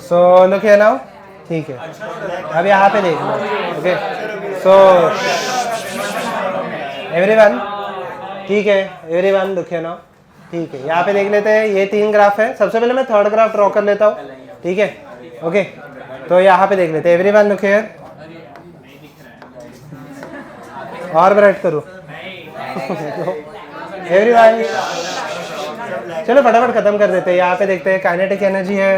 So look here now, ठीक है। अब यहाँ पे देख लो, ओके। सो एवरीवन, ठीक है, एवरीवन लुक हियर नाउ, ठीक है। यहाँ पे देख लेते हैं, ये 3 ग्राफ है। सबसे पहले मैं थर्ड ग्राफ ड्रॉ कर लेता हूँ, ठीक है, ओके। तो यहाँ पे देख लेते हैं, एवरीवन लुक हियर, और ब्राइट करूँ एवरीवन, चलो फटाफट खत्म कर देते हैं। यहाँ पे देखते हैं काइनेटिक एनर्जी है,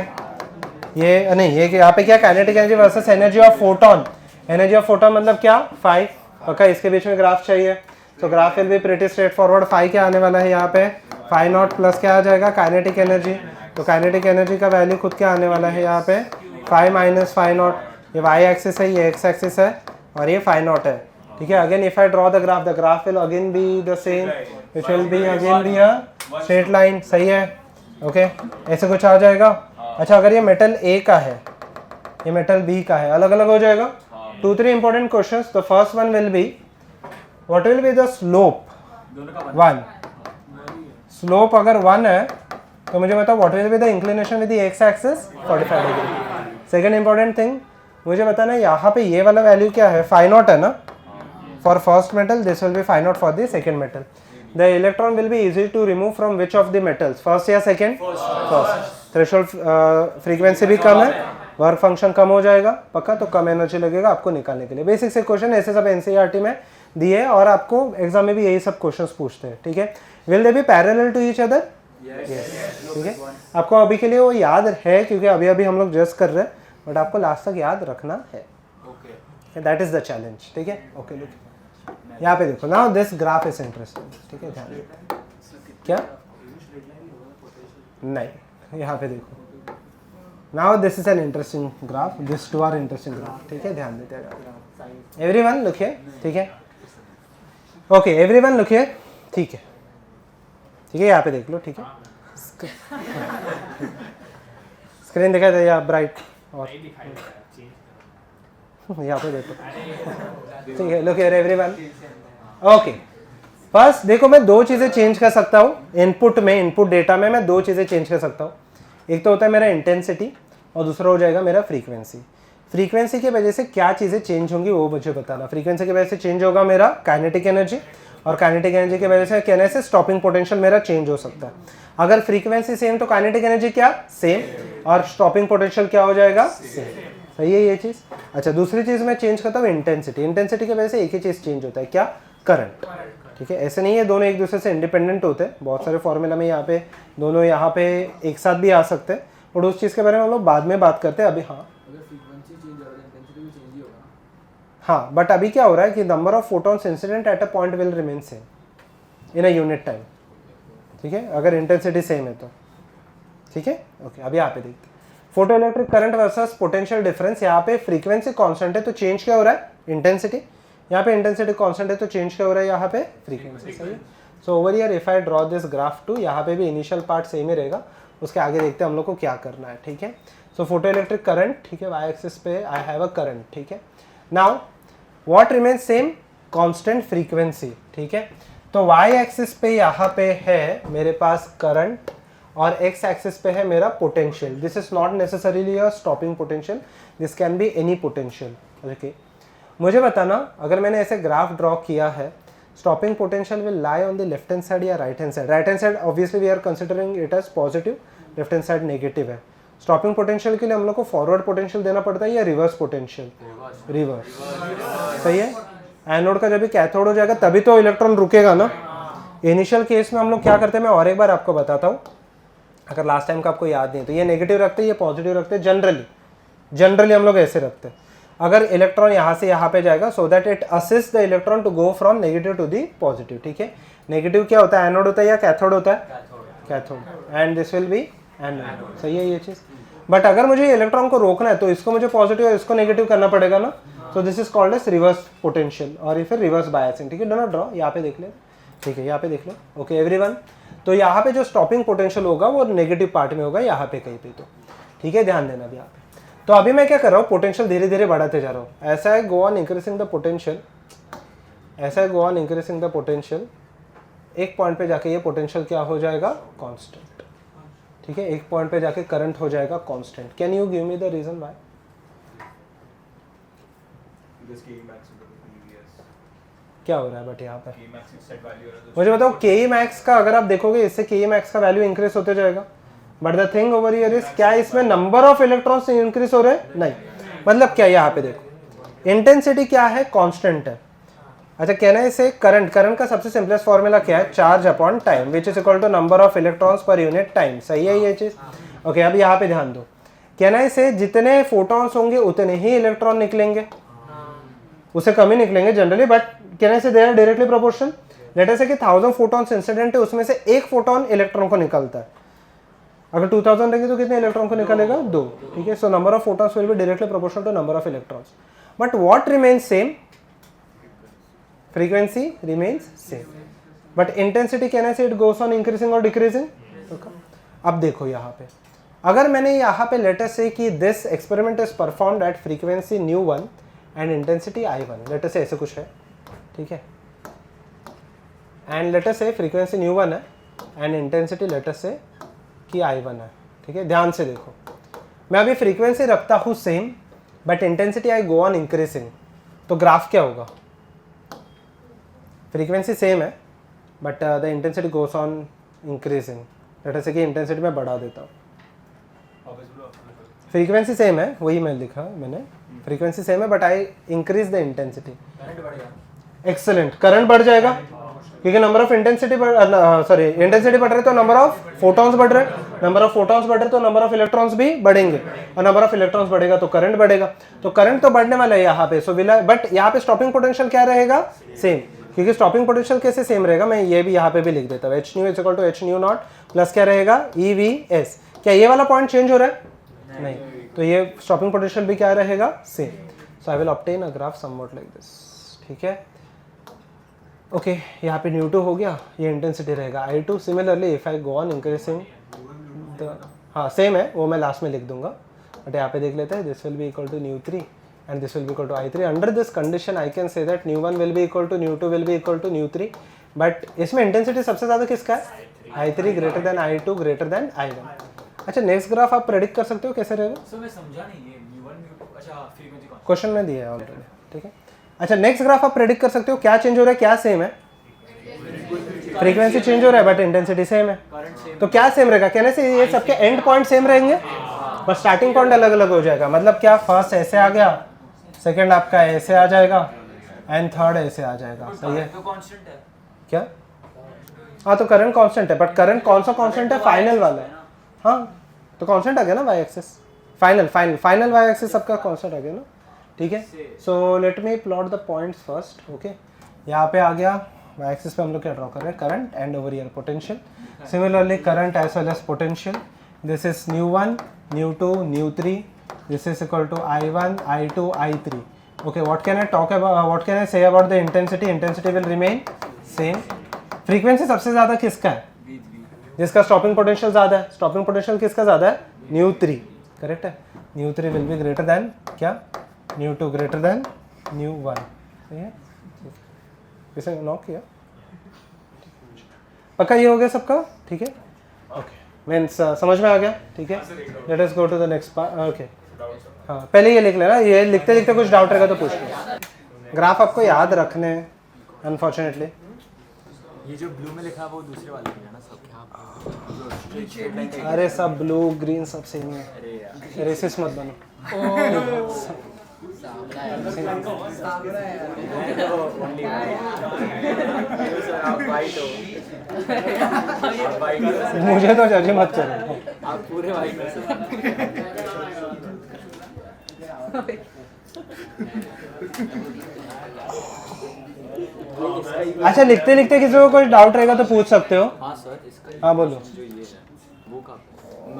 ये नहीं, ये यहाँ पे क्या, kinetic energy versus energy of photon. Energy of photon मतलब क्या, 5, ओके। इसके बीच में ग्राफ चाहिए, तो graph will be pretty straight forward. 5 क्या आने वाला है यहाँ पे, 5 नॉट प्लस क्या आ जाएगा, काइनेटिक एनर्जी। तो काइनेटिक एनर्जी का वैल्यू खुद क्या आने वाला है यहाँ पे, 5 माइनस 5 नॉट। ये वाई एक्सिस है, ये एक्स एक्सिस है, और ये 5 नॉट है, ठीक है। Again if I draw the graph will again be the same, it will be again be a straight line, सही है, ओके। ऐसे कुछ आ जाएगा। अच्छा, अगर ये मेटल ए का है, ये मेटल बी का है, अलग अलग हो जाएगा। 2-3 important questions. The first one will be, what will be the slope, 1। Slope अगर 1 है तो मुझे बताओ what will be the inclination with the x axis, 45 degree. Second important thing मुझे बताना, यहाँ पे ये वाला वैल्यू क्या है, 5 नॉट है ना for first metal, this will be 5 naught for the second metal. The electron will be easy to remove from which of the metals, first या सेकंड, फर्स्ट। थ्रेशोल्ड फ्रीक्वेंसी भी कम है, वर्क फंक्शन कम हो जाएगा, पक्का। तो कम एनर्जी लगेगा आपको निकालने के लिए। बेसिक से क्वेश्चन ऐसे सब एनसीईआरटी में दिए, और आपको एग्जाम में भी यही सब क्वेश्चंस पूछते हैं, ठीक है। Will they be parallel to each other, ठीक है। आपको अभी के लिए वो याद है, क्योंकि अभी अभी हम लोग जस्ट कर रहे हैं, बट आपको लास्ट तक याद रखना है, दैट इज द चैलेंज, ठीक है, ओके। लुक यहाँ पे देखो, now this graph is interesting, ठीक है, ध्यान दो। क्या नहीं, यहाँ पे देखो, now this is an interesting graph, this two are interesting graph, ठीक है, ध्यान देते हैं। एवरीवन लुक हियर, ठीक है, ओके, एवरीवन लुक हियर, ठीक है, ठीक है, यहाँ पे देख लो, ठीक है। स्क्रीन दिखाई दे या ब्राइट, और यहाँ पे देखो, ठीक है, look here everyone, okay. First देखो, मैं 2 चीजें चेंज कर सकता हूँ इनपुट में, इनपुट डेटा में मैं 2 चीजें चेंज कर सकता हूँ। एक तो होता है मेरा इंटेंसिटी, और दूसरा हो जाएगा मेरा फ्रीक्वेंसी। फ्रीक्वेंसी की वजह से क्या चीजें चेंज होंगी वो मुझे बताना। फ्रीक्वेंसी की वजह से चेंज होगा मेरा काइनेटिक एनर्जी, और काइनेटिक एनर्जी की वजह से कहने से स्टॉपिंग पोटेंशियल मेरा चेंज हो सकता है। अगर फ्रीक्वेंसी सेम तो काइनेटिक एनर्जी क्या सेम, और स्टॉपिंग पोटेंशियल क्या हो जाएगा, सेम, सही है ये चीज। अच्छा, दूसरी चीज मैं चेंज करता हूँ इंटेंसिटी। इंटेंसिटी की वजह से एक ही चीज चेंज होता है, क्या, करंट, ठीक है। ऐसे नहीं है दोनों एक दूसरे से इंडिपेंडेंट होते हैं, बहुत सारे फॉर्मूला में यहाँ पे दोनों यहाँ पे एक साथ भी आ सकते हैं, और उस चीज के बारे में हम लोग बाद में बात करते हैं। अभी हाँ, बट अभी क्या हो रहा है कि number of photons incident at a point will remain same in a unit time, ठीक है, अगर इंटेंसिटी सेम है तो, ठीक है, ओके। अभी यहाँ पे देखते हैं photo electric current versus potential difference. यहाँ पे फ्रीक्वेंसी कांस्टेंट है तो चेंज क्या हो रहा है, इंटेंसिटी। यहाँ पे इंटेंसिटी कांस्टेंट है तो चेंज क्या हो रहा है, यहाँ पे फ्रीक्वेंसी, सही है। So over here if I draw this graph too, यहाँ पे भी इनिशियल पार्ट सेम ही रहेगा, उसके आगे देखते हैं हम लोग को क्या करना है, ठीक है। सो फोटो इलेक्ट्रिक करंट, ठीक है, वाई एक्सिस पे आई हैव अ करंट, ठीक है। Now what remain same, constant frequency, ठीक है। तो वाई एक्सिस पे यहाँ पे है मेरे पास करंट, और एक्स एक्सिस पे है मेरा potential. This is not necessarily a stopping potential, this can be any potential, okay. मुझे बताना, अगर मैंने ऐसे ग्राफ ड्रॉ किया है, stopping potential will lie on the left hand side या right hand side. Right hand side obviously we are considering it as positive, left hand side negative है। Stopping potential के लिए हम लोग को फॉरवर्ड पोटेंशियल देना पड़ता है या रिवर्स पोटेंशियल, रिवर्स, सही है। एनोड का जब भी कैथोड हो जाएगा तभी तो इलेक्ट्रॉन रुकेगा ना। इनिशियल केस में हम लोग क्या करते हैं, मैं और एक बार आपको बताता हूँ, अगर लास्ट टाइम का आपको याद नहीं तो ये नेगेटिव रखते हैं, ये पॉजिटिव रखते हैं, जनरली हम लोग ऐसे रखते हैं। अगर इलेक्ट्रॉन यहाँ से यहाँ पे जाएगा so that it assist the electron to go from negative to the positive, ठीक है। नेगेटिव क्या होता है, एनोड होता है या कैथोड होता है, cathode, and this will B anode, सही है ये चीज। बट अगर मुझे इलेक्ट्रॉन को रोकना है तो इसको मुझे पॉजिटिव और इसको नेगेटिव करना पड़ेगा ना, so this is called as reverse potential और ये फिर रिवर्स बायसिंग, ठीक है। डोंट ड्रॉ, यहाँ पे देख ले, ठीक है, यहाँ पे देख लो, ओके एवरीवन। तो यहाँ पे जो स्टॉपिंग पोटेंशियल होगा वो नेगेटिव पार्ट में होगा, यहाँ पे कहीं पे, तो ठीक है, ध्यान देना भी यहाँ पे। तो अभी मैं क्या कर रहा हूँ, पोटेंशियल धीरे धीरे बढ़ाते जा रहा हूँ, ऐसा है go on increasing the potential, ऐसा है go on increasing the potential. एक पॉइंट पे जाके ये पोटेंशियल क्या हो जाएगा, कांस्टेंट, ठीक है, एक पॉइंट पे जाके करंट हो जाएगा constant. Can you give me the reason why? क्या हो रहा है बट यहाँ पे मुझे बताओ. के मैक्स का अगर आप देखोगे इससे के मैक्स का वैल्यू इंक्रीज होते जाएगा. But the thing over here is, क्या इसमें नंबर ऑफ इलेक्ट्रॉन्स इंक्रीज हो रहे हैं? नहीं. मतलब क्या, यहाँ पे देखो इंटेंसिटी क्या है, कांस्टेंट है. अच्छा, कहना है इसे करंट. करंट का सबसे सिंपलेस्ट फॉर्मूला क्या है? Charge upon time which is equal to number of electrons per unit time. सही है ये चीज? ओके, अब यहाँ पे ध्यान दो. कहना है इसे जितने फोटॉन्स होंगे उतने ही इलेक्ट्रॉन निकलेंगे, उससे कम ही निकलेंगे जनरली. बट कहने से they are directly proportional. Let us say कि 1000 फोटॉन्स इंसिडेंट है, उसमें से एक फोटॉन इलेक्ट्रॉन को निकलता है. अगर 2000 रहेंगे तो कितने इलेक्ट्रॉन को निकलेगा? 2. ठीक है, so number of photons will be directly proportional to number of electrons. But what remains same? Frequency remains same. But intensity कहने से इट गोस ऑन इंक्रीजिंग और डिक्रीजिंग. अब देखो यहाँ पे, अगर मैंने यहाँ पे लेट अस से कि this experiment is performed eight frequency nu1 and intensity I1, late us से ऐसे कुछ है. ठीक है, एंड लेट अस से फ्रीक्वेंसी nu1 है and intensity late us say कि I1 है. ठीक है, ध्यान से देखो, मैं अभी फ्रीक्वेंसी रखता हूँ same but intensity I go on increasing, तो ग्राफ क्या होगा? फ्रीक्वेंसी सेम है but the intensity goes on increasing. Late us say कि इंटेंसिटी में बढ़ा देता हूँ. फ्रीक्वेंसी सेम है, वही मैं लिखा मैंने, फ्रीक्वेंसी सेम है but I increase the intensity. Excellent, current बढ़ जाएगा क्योंकि नंबर ऑफ इंटेंसिटी इंटेंसिटी बढ़ रहे तो नंबर ऑफ फोटॉन्स बढ़ रहे. नंबर ऑफ फोटॉन्स बढ़ रहे तो नंबर ऑफ इलेक्ट्रॉन्स भी बढ़ेंगे, और नंबर ऑफ इलेक्ट्रॉन्स बढ़ेगा तो करंट बढ़ेगा. तो करंट तो बढ़ने वाला है यहाँ पे. सो बट यहाँ पे स्टॉपिंग पोटेंशियल क्या रहेगा? सेम. क्योंकि स्टॉपिंग पोटेंशियल कैसे सेम रहेगा, मैं ये भी यहाँ पे भी लिख देता हूँ. H nu is equal to H nu naught plus क्या रहेगा? EVS. क्या ये वाला पॉइंट चेंज हो रहा है? नहीं. तो ये स्टॉपिंग पोटेंशियल भी क्या रहेगा? Same. So I will obtain a graph somewhat like this. ठीक है, ओके, यहाँ पे nu2 हो गया, ये इंटेंसिटी रहेगा I2. Similarly if I go on increasing the, हाँ सेम है वो मैं लास्ट में लिख दूंगा. बट यहाँ पे देख लेते हैं, this will be equal to nu3 and this will be equal to I3. Under this condition I can say that nu1 will be equal to nu2 will be equal to nu3. But इसमें intensity सबसे ज़्यादा किसका है? I3 greater than I2 greater than I1. अच्छा, next graph आप predict कर सकते हो कैसे रहेगा? सर मैं समझा नहीं ये nu1 nu2. अच्छा, फ्रीक्वेंसी कौन? क्वेश्चन में दिया है ऑलरेडी. ठीक है, अच्छा नेक्स्ट ग्राफ आप प्रेडिक्ट कर सकते हो क्या चेंज हो रहा है, क्या सेम है? फ्रीक्वेंसी चेंज हो रहा है बट इंटेंसिटी सेम है. तो क्या सेम रहेगा? कहने से ये सबके एंड पॉइंट सेम रहेंगे बस स्टार्टिंग पॉइंट अलग अलग हो जाएगा. मतलब क्या, फर्स्ट ऐसे आ गया, सेकंड आपका ऐसे आ जाएगा एंड थर्ड ऐसे आ जाएगा. सही है? तो कांस्टेंट है क्या? हाँ, तो करंट कांस्टेंट है बट करंट कौन सा कांस्टेंट है? फाइनल वाला है. हाँ, तो कांस्टेंट आ गया ना Y axis. Final Y axis सबका कांस्टेंट आ गया ना. ठीक है, so let me plot the points first. Okay, यहाँ पे आ गया वाई एक्सिस पे हम लोग क्या ड्रॉ कर रहे हैं? Current and over here potential. Similarly current as well as potential. This is nu1 nu2 nu3. This is equal to I1, I2, I3. Okay, what can I talk about? What can I say about the intensity? Intensity will remain same. Frequency सबसे ज़्यादा किसका है? जिसका stopping potential ज़्यादा है. Stopping potential किसका ज़्यादा है? nu3. करेक्ट है? nu3 will be greater than क्या? nu2 greater than nu1. सही है? इसे नॉक किया. पक्का ये हो गया सबका? ठीक है. ओके, मीन्स समझ में आ गया. ठीक है, let us go to the next part. Okay, हाँ पहले ये लिख लेना. ये लिखते लिखते कुछ डाउट रहेगा तो पूछ लो. ग्राफ आपको याद रखने हैं अनफॉर्चुनेटली. ये जो ब्लू में लिखा है वो दूसरे वाले में है ना सब. क्या अरे सब ब्लू ग्रीन सब सेम ही है. रेसिस्ट मत बनो. मुझे तो जज मत करो. आप पूरे वाइट अच्छा, लिखते लिखते किसी को कुछ डाउट रहेगा तो पूछ सकते हो. हाँ सर, इसका हाँ बोलो. जो ये है वो का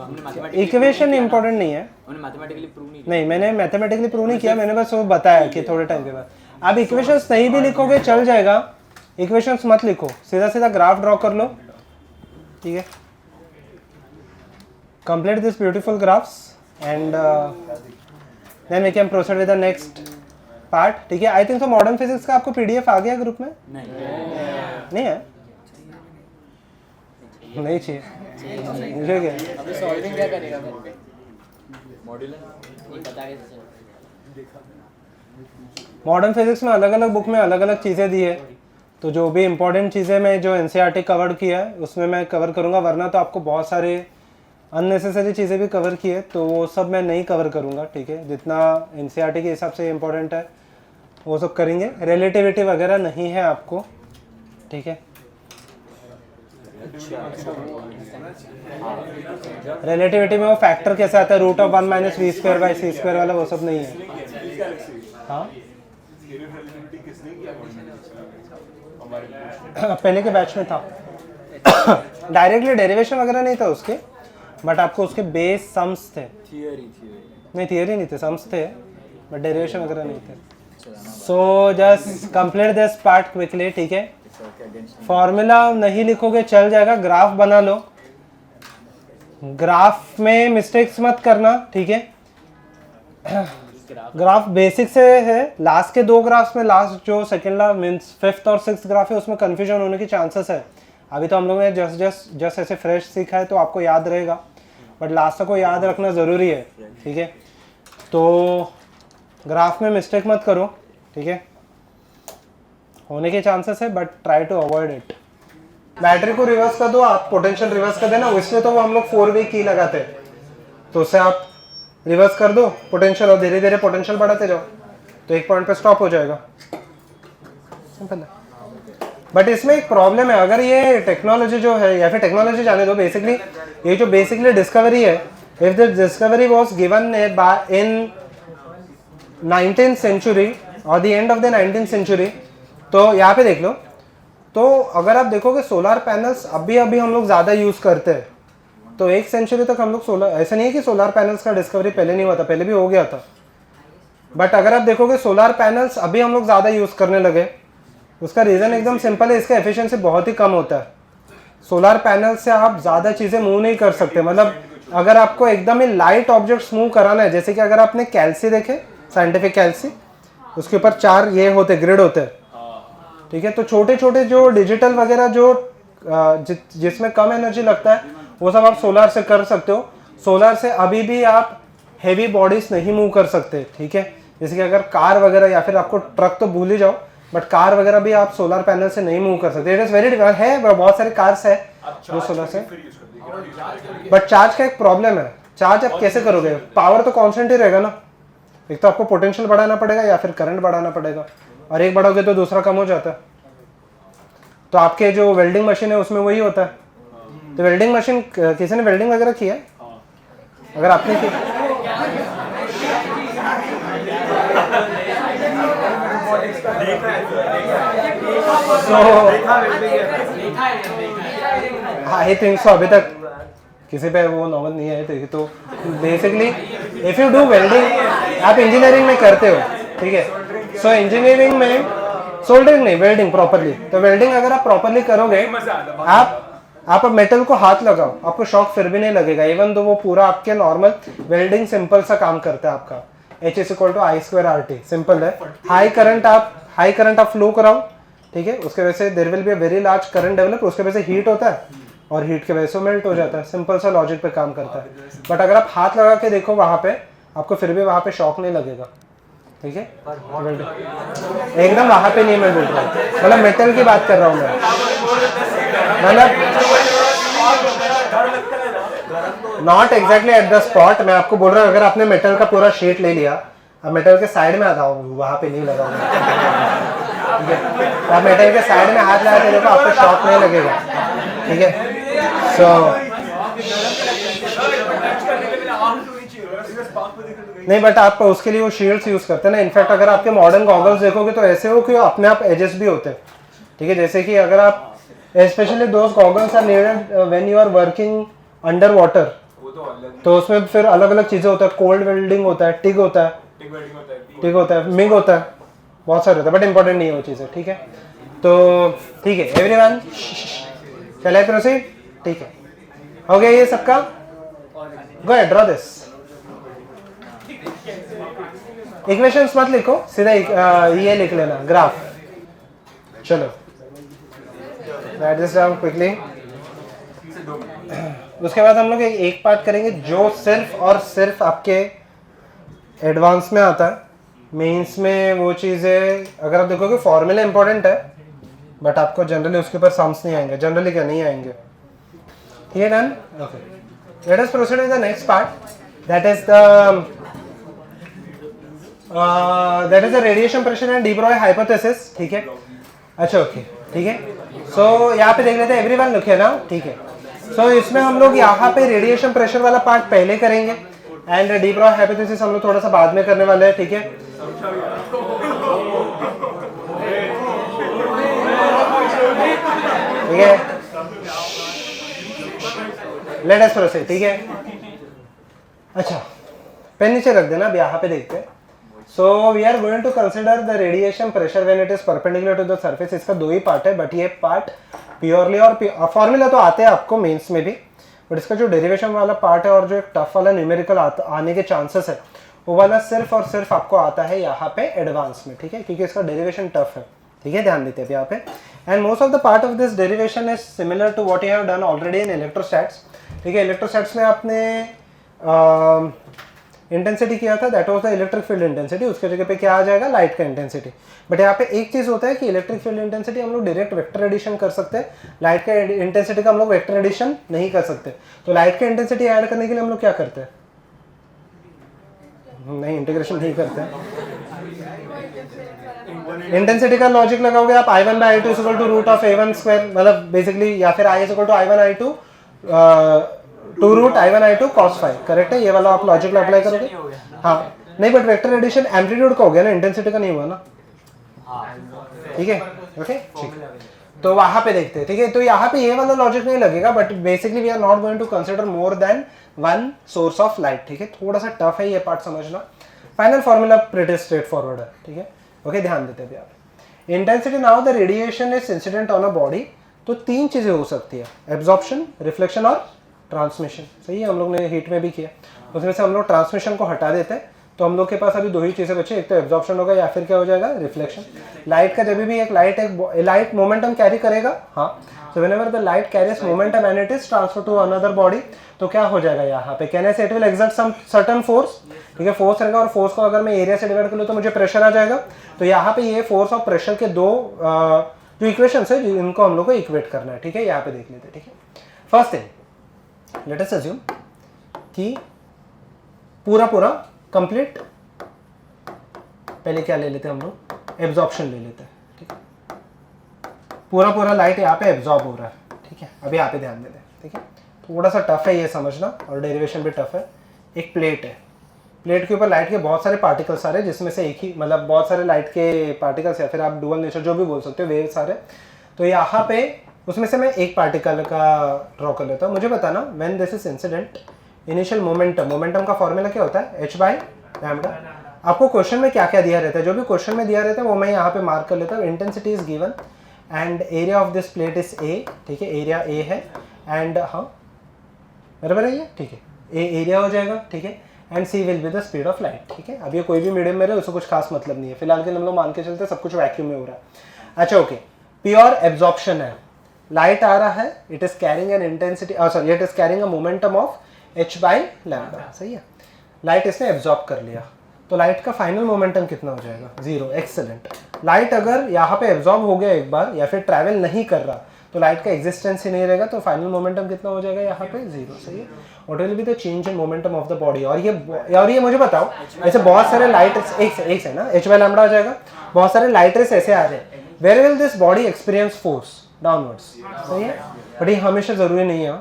हमने मैथमेटिकली इक्वेशन इंपॉर्टेंट नहीं है. हमने मैथमेटिकली प्रूव नहीं नहीं, मैंने मैथमेटिकली प्रूव नहीं किया. मैंने बस वो बताया कि थोड़े टाइम के बाद आप इक्वेशंस नहीं भी लिखोगे चल जाएगा. इक्वेशंस मत लिखो, सीधा सीधा ग्राफ ड्रॉ कर लो. ठीक है, complete this beautiful graphs and then we can proceed with the next part. ठीक है, I think so modern physics का आपको पीडीएफ आ गया ग्रुप में? नहीं नहीं है. नहीं चाहिए मुझे क्या अभी सॉल्विंग क्या करेगा घर पे? मॉड्यूलर नहीं पता कैसे चलेगा? मॉडर्न फिजिक्स में अलग अलग बुक में अलग अलग चीज़ें दी है, तो जो भी इंपॉर्टेंट चीज़ें मैं जो एनसीईआरटी कवर किया है उसमें मैं कवर करूँगा, वरना तो आपको बहुत सारे अननेसेसरी चीज़ें भी कवर की है तो वो सब मैं नहीं कवर करूँगा, ठीक है। जितना एनसीईआरटी के हिसाब से इम्पोर्टेंट है वो सब करेंगे, रिलेटिविटी वगैरह नहीं है आपको, ठीक है। रिलेटिविटी में वो फैक्टर कैसे आता है, root of 1 minus V square by C square वाला, वो सब नहीं है। हाँ पहले के बैच में था डायरेक्टली डेरिवेशन वगैरह नहीं था उसके, बट आपको उसके बेस सम्स थे, नहीं थियरी नहीं थे, सम्स थे, बट डेरिवेशन वगैरह नहीं थे। So just complete this part quickly, ठीक है। फॉर्मूला नहीं लिखोगे चल जाएगा, ग्राफ बना लो, ग्राफ में मिस्टेक्स मत करना, ठीक है। ग्राफ बेसिक से है, लास्ट के 2 ग्राफ्स में, लास्ट जो सेकंड ला मींस 5th और 6th ग्राफ है उसमें कंफ्यूजन होने की चांसेस है। अभी तो हम लोगों ने जस्ट ऐसे फ्रेश सीखा है तो आपको याद रहेगा, बट लास्ट तक को याद रखना ज़रूरी है, ठीक है। तो ग्राफ में मिस्टेक मत करो, ठीक है, होने के चांसेस है but try to avoid it. Battery को रिवर्स कर दो आप, पोटेंशियल रिवर्स कर देना, इसलिए तो वो हम लोग 4-वे की लगाते हैं, तो उससे आप रिवर्स कर दो पोटेंशियल और धीरे धीरे पोटेंशियल बढ़ाते जाओ, तो एक पॉइंट पे स्टॉप हो जाएगा, सिंपल है। बट इसमें एक प्रॉब्लम है, अगर ये टेक्नोलॉजी जो है, या फिर टेक्नोलॉजी जाने दो, बेसिकली ये जो बेसिकली डिस्कवरी है, if the discovery was given in 19th century और the end of the 19th century, तो यहाँ पे देख लो, तो अगर आप देखोगे सोलर पैनल्स अभी हम लोग ज़्यादा यूज़ करते हैं, तो 1 सेंचुरी तक हम लोग सोलर, ऐसा नहीं है कि सोलर पैनल्स का डिस्कवरी पहले नहीं हुआ था, पहले भी हो गया था, बट अगर आप देखोगे सोलर पैनल्स अभी हम लोग ज़्यादा यूज़ करने लगे, उसका रीज़न एकदम सिंपल है, इसका एफिशिएंसी बहुत ही कम होता है। सोलर पैनल से आप ज़्यादा चीज़ें मूव नहीं कर सकते, मतलब अगर आपको एकदम ही लाइट ऑब्जेक्ट्स मूव कराना है, जैसे कि अगर आपने कैल्सी देखे, साइंटिफिक कैल्सी, उसके ऊपर 4 ये होते ग्रिड होते हैं, ठीक है, तो छोटे छोटे जो डिजिटल वगैरह जो जिसमें कम एनर्जी लगता है वो सब आप सोलर से कर सकते हो। सोलर से अभी भी आप हेवी बॉडीज नहीं मूव कर सकते, ठीक है, जैसे कि अगर कार वगैरह, या फिर आपको ट्रक तो भूल ही जाओ, बट कार वगैरह भी आप सोलर पैनल से नहीं मूव कर सकते। इट इज़ वेरी है, बहुत सारे कार्स है जो सोलर से, बट चार्ज का एक प्रॉब्लम है, चार्ज आप कैसे करोगे, पावर तो कांस्टेंट ही रहेगा ना, एक तो आपको पोटेंशियल बढ़ाना पड़ेगा या फिर करंट बढ़ाना पड़ेगा, और एक बढ़ाओगे तो दूसरा कम हो जाता है। तो आपके जो वेल्डिंग मशीन है उसमें वही होता है, तो वेल्डिंग मशीन किसी ने वेल्डिंग वगैरह की है, अगर आपने की आई थिंक सो, अभी तक किसी पे वो नॉलेज नहीं है, तो basically if you do welding, आप इंजीनियरिंग में करते हो, ठीक है, सो इंजीनियरिंग में सोल्डरिंग नहीं, वेल्डिंग प्रॉपरली, तो वेल्डिंग अगर आप प्रॉपरली करोगे, आप मेटल को हाथ लगाओ, आपको शॉक फिर भी नहीं लगेगा, इवन तो वो पूरा आपके नॉर्मल वेल्डिंग सिंपल सा काम करता है आपका, H=I²RT, सिंपल है। हाई करंट आप फ्लो कराओ, ठीक है, उसके वजह से there will be a very large current develop, उसके वजह से हीट होता है और हीट के वजह से मेल्ट हो जाता है, सिंपल सा लॉजिक पे काम करता है। बट अगर आप हाथ लगा के देखो वहाँ पे, आपको फिर भी वहाँ पे शॉक नहीं लगेगा, ठीक है, एकदम वहाँ पे नहीं मैं बोल रहा हूँ, मतलब मेटल की बात कर रहा हूँ मैं, मतलब not exactly at the spot, मैं आपको बोल रहा हूँ अगर आपने मेटल का पूरा शीट ले लिया, अब मेटल के साइड में आ जाओ, वहाँ पे नहीं लगा, ठीक है, तो आप मेटल के साइड में हाथ लगा के देखो, आपको शॉक नहीं लगेगा, ठीक है। सो नहीं, बट आप उसके लिए वो शील्ड्स यूज करते हैं ना, इनफैक्ट अगर आपके मॉडर्न गॉगल्स देखोगे तो ऐसे हो कि अपने आप एजेस भी होते हैं, ठीक है, जैसे कि अगर आप स्पेशली दोस्त goggles are needed when you are working under water, तो उसमें फिर अलग अलग चीजें होता है, कोल्ड वेल्डिंग होता है, टिग होता है, मिग होता है, बहुत सारे होता है, बट इंपॉर्टेंट नहीं है वो चीजें, ठीक है। तो ठीक है एवरीवन, चले प्रोसीड, ठीक है, हो गया ये सबका, go ahead draw this, equations मत लिखो, सीधा ये लिख लेना ग्राफ, चलो राइट दिस डाउन क्विकली। उसके बाद हम लोग एक पार्ट करेंगे जो सिर्फ और सिर्फ आपके एडवांस में आता है। मेंस में वो चीज़ें अगर आप देखोगे फॉर्मूला इंपॉर्टेंट है, बट आपको जनरली उसके ऊपर सम्स नहीं आएंगे, जनरली क्या नहीं आएंगे। ये done, okay. Let us proceed with the next part, that is the radiation pressure and D Broglie hypothesis. ठीक है, अच्छा ओके, ठीक है। सो यहाँ पे देख लेते हैं, एवरीवन लिखे ना, ठीक है। सो इसमें हम लोग यहाँ पे रेडिएशन प्रेशर वाला पार्ट पहले करेंगे एंड डी ब्रॉय हाइपोथेसिस हम लोग थोड़ा सा बाद में करने वाले हैं, ठीक है। ठीक है, लेट अस प्रोसीड, ठीक है। अच्छा, पेन नीचे रख देना, अब यहाँ पे देखते हैं। So we are going to consider the radiation pressure when it is perpendicular to the surface. इसका दो ही पार्ट है, बट ये पार्ट प्योरली और फॉर्मूला तो आते हैं आपको मेंस में भी, बट इसका जो डेरिवेशन वाला पार्ट है और जो एक टफ वाला न्यूमेरिकल आने के चांसेस है, वो वाला सिर्फ और सिर्फ आपको आता है यहाँ पे एडवांस में, ठीक है, क्योंकि इसका डेरिवेशन टफ है, ठीक है, ध्यान देते हैं यहाँ पे। And most of the part of this derivation is similar to what you have done already in electrostats, ठीक है। इलेक्ट्रोस्टैट्स में आपने इंटेंसिटी किया था, that was the electric field intensity, उसके जगह पे क्या आ जाएगा, लाइट का इंटेंसिटी। बट यहाँ पे एक चीज होता है कि इलेक्ट्रिक फील्ड इंटेंसिटी हम लोग डायरेक्ट वेक्टर एडिशन कर सकते हैं, लाइट का इंटेंसिटी का हम लोग वेक्टर एडिशन नहीं कर सकते। तो लाइट का इंटेंसिटी ऐड करने के लिए हम लोग क्या करते हैं, नहीं इंटीग्रेशन नहीं करते हैं। इंटेंसिटी का लॉजिक लगाओगे आप, I1 by I2 equal to root of A1 square, मतलब बेसिकली, या फिर I equal to I1 I2 two root I1 I2 cos phi, correct है, ये वाला आप लॉजिक अप्लाई करोगे। हाँ, नहीं बट वेक्टर एडिशन एम्पलीट्यूड का हो गया ना, इंटेंसिटी का नहीं हुआ ना, ठीक है, ओके, ठीक। तो वहां पे देखते हैं, ठीक है। तो यहाँ पे ये वाला लॉजिक नहीं लगेगा, but basically we are not going to consider more than one source of light, ठीक है। थोड़ा सा टफ है ये पार्ट समझना, final formula pretty straightforward है, ठीक है, ओके। ध्यान देते हैं आप, intensity now the radiation is incident on a body, तो तीन चीजें हो सकती है, एब्जॉर्प्शन, रिफ्लेक्शन और ट्रांसमिशन, सही है। हम लोग ने हीट में भी किया, उसमें से हम लोग ट्रांसमिशन को हटा देते हैं, तो हम लोग के पास अभी दो ही चीजें बची, एक तो एब्जॉर्प्शन होगा या फिर क्या हो जाएगा, रिफ्लेक्शन। लाइट का जब भी एक लाइट मोमेंटम कैरी करेगा, हाँ, so whenever the light carries momentum and it is transfer to another body, तो क्या हो जाएगा यहाँ पे, can I say it will exert some certain force, ठीक है, फोर्स रहेगा, और फोर्स को अगर मैं एरिया से डिवाइड कर लूँ तो मुझे प्रेशर आ जाएगा। तो यहाँ पे ये फोर्स और प्रेशर के दो जो इक्वेशंस है इनको हम लोग को इक्वेट करना है, ठीक है। यहाँ पे देख लेते हैं, ठीक है। First thing, let us assume कि पूरा कंप्लीट, पहले क्या ले लेते हैं हम लोग, एब्जॉर्प्शन ले लेते हैं, ठीक है। पूरा लाइट यहाँ पे एब्जॉर्ब हो रहा है, ठीक है। अभी यहाँ पे ध्यान देते हैं, ठीक है। थोड़ा सा टफ है ये समझना, और डेरिवेशन भी टफ है। एक प्लेट है, प्लेट के ऊपर लाइट के बहुत सारे पार्टिकल्स आ रहे हैं, जिसमें से एक ही, मतलब बहुत सारे लाइट के पार्टिकल्स, या फिर आप डुअल नेचर जो भी बोल सकते हो, वेव सारे। तो यहाँ पे उसमें से मैं एक पार्टिकल का ड्रॉ कर लेता हूँ। मुझे बताना, when this is incident, initial momentum का फॉर्मूला क्या होता है, h बाय लैम्डा। आपको क्वेश्चन में क्या क्या दिया रहता है, जो भी क्वेश्चन में दिया रहता है वो मैं यहाँ पे मार्क कर लेता हूँ। Intensity is given and area of this plate is A, ठीक है, एरिया A है, एंड हाँ बराबर है ये, ठीक है, A एरिया हो जाएगा, ठीक है, and C will be the speed of light, ठीक है। अब ये कोई भी मीडियम में रहे, उसको कुछ खास मतलब नहीं है, फिलहाल के हम लोग मान के चलते सब कुछ वैक्यूम में हो रहा है। अच्छा ओके, प्योर एब्जॉर्प्शन है, लाइट आ रहा है, it is carrying an intensity, sorry, it is carrying a momentum of h by lambda, सही है। लाइट इसने एब्जॉर्ब कर लिया, तो लाइट का फाइनल मोमेंटम कितना हो जाएगा, 0, एक्सेलेंट। लाइट अगर यहाँ पे एब्जॉर्ब हो गया एक बार, या फिर ट्रैवल नहीं कर रहा, तो लाइट का एग्जिस्टेंस ही नहीं रहेगा, तो फाइनल मोमेंटम कितना हो जाएगा यहाँ पे, 0, सही है। What will be the change in momentum of the body. और ये मुझे बताओ, ऐसे बहुत सारे लाइट, एक से ना h बाय लैम्डा हो जाएगा, बहुत सारे लाइट रेस ऐसे आ रहे हैं, where will this body experience force, downwards, सही है। बट ये हमेशा जरूरी नहीं है,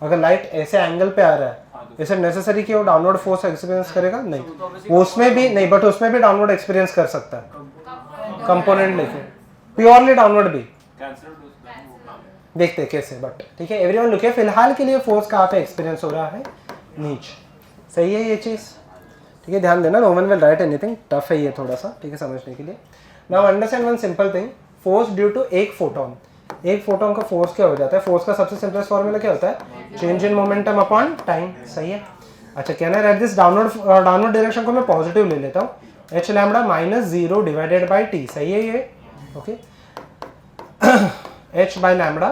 अगर लाइट ऐसे एंगल पे आ रहा है, इसे नेसेसरी कि वो डाउनवर्ड फोर्स एक्सपीरियंस करेगा, नहीं, वो उसमें भी नहीं, बट उसमें भी डाउनवर्ड एक्सपीरियंस कर सकता है, कंपोनेंट लेके, प्योरली डाउनवर्ड भी देखते हैं कैसे, बट ठीक है। एवरीवन लुक, फिलहाल के लिए फोर्स कहाँ पे एक्सपीरियंस हो रहा है, नीचे, सही है ये चीज, ठीक है। ध्यान देना, no one will write anything, tough है ये थोड़ा सा, ठीक है, समझने के लिए। Now understand one simple thing, force due to एक फोटोन का फोर्स क्या हो जाता है, फोर्स का सबसे सिंपलेस्ट फॉर्मूला क्या होता है, change in momentum upon time, सही है। अच्छा, can I write this downward direction को मैं पॉजिटिव ले लेता हूँ, h lambda minus 0 divided by t, सही है ये, okay. h by lambda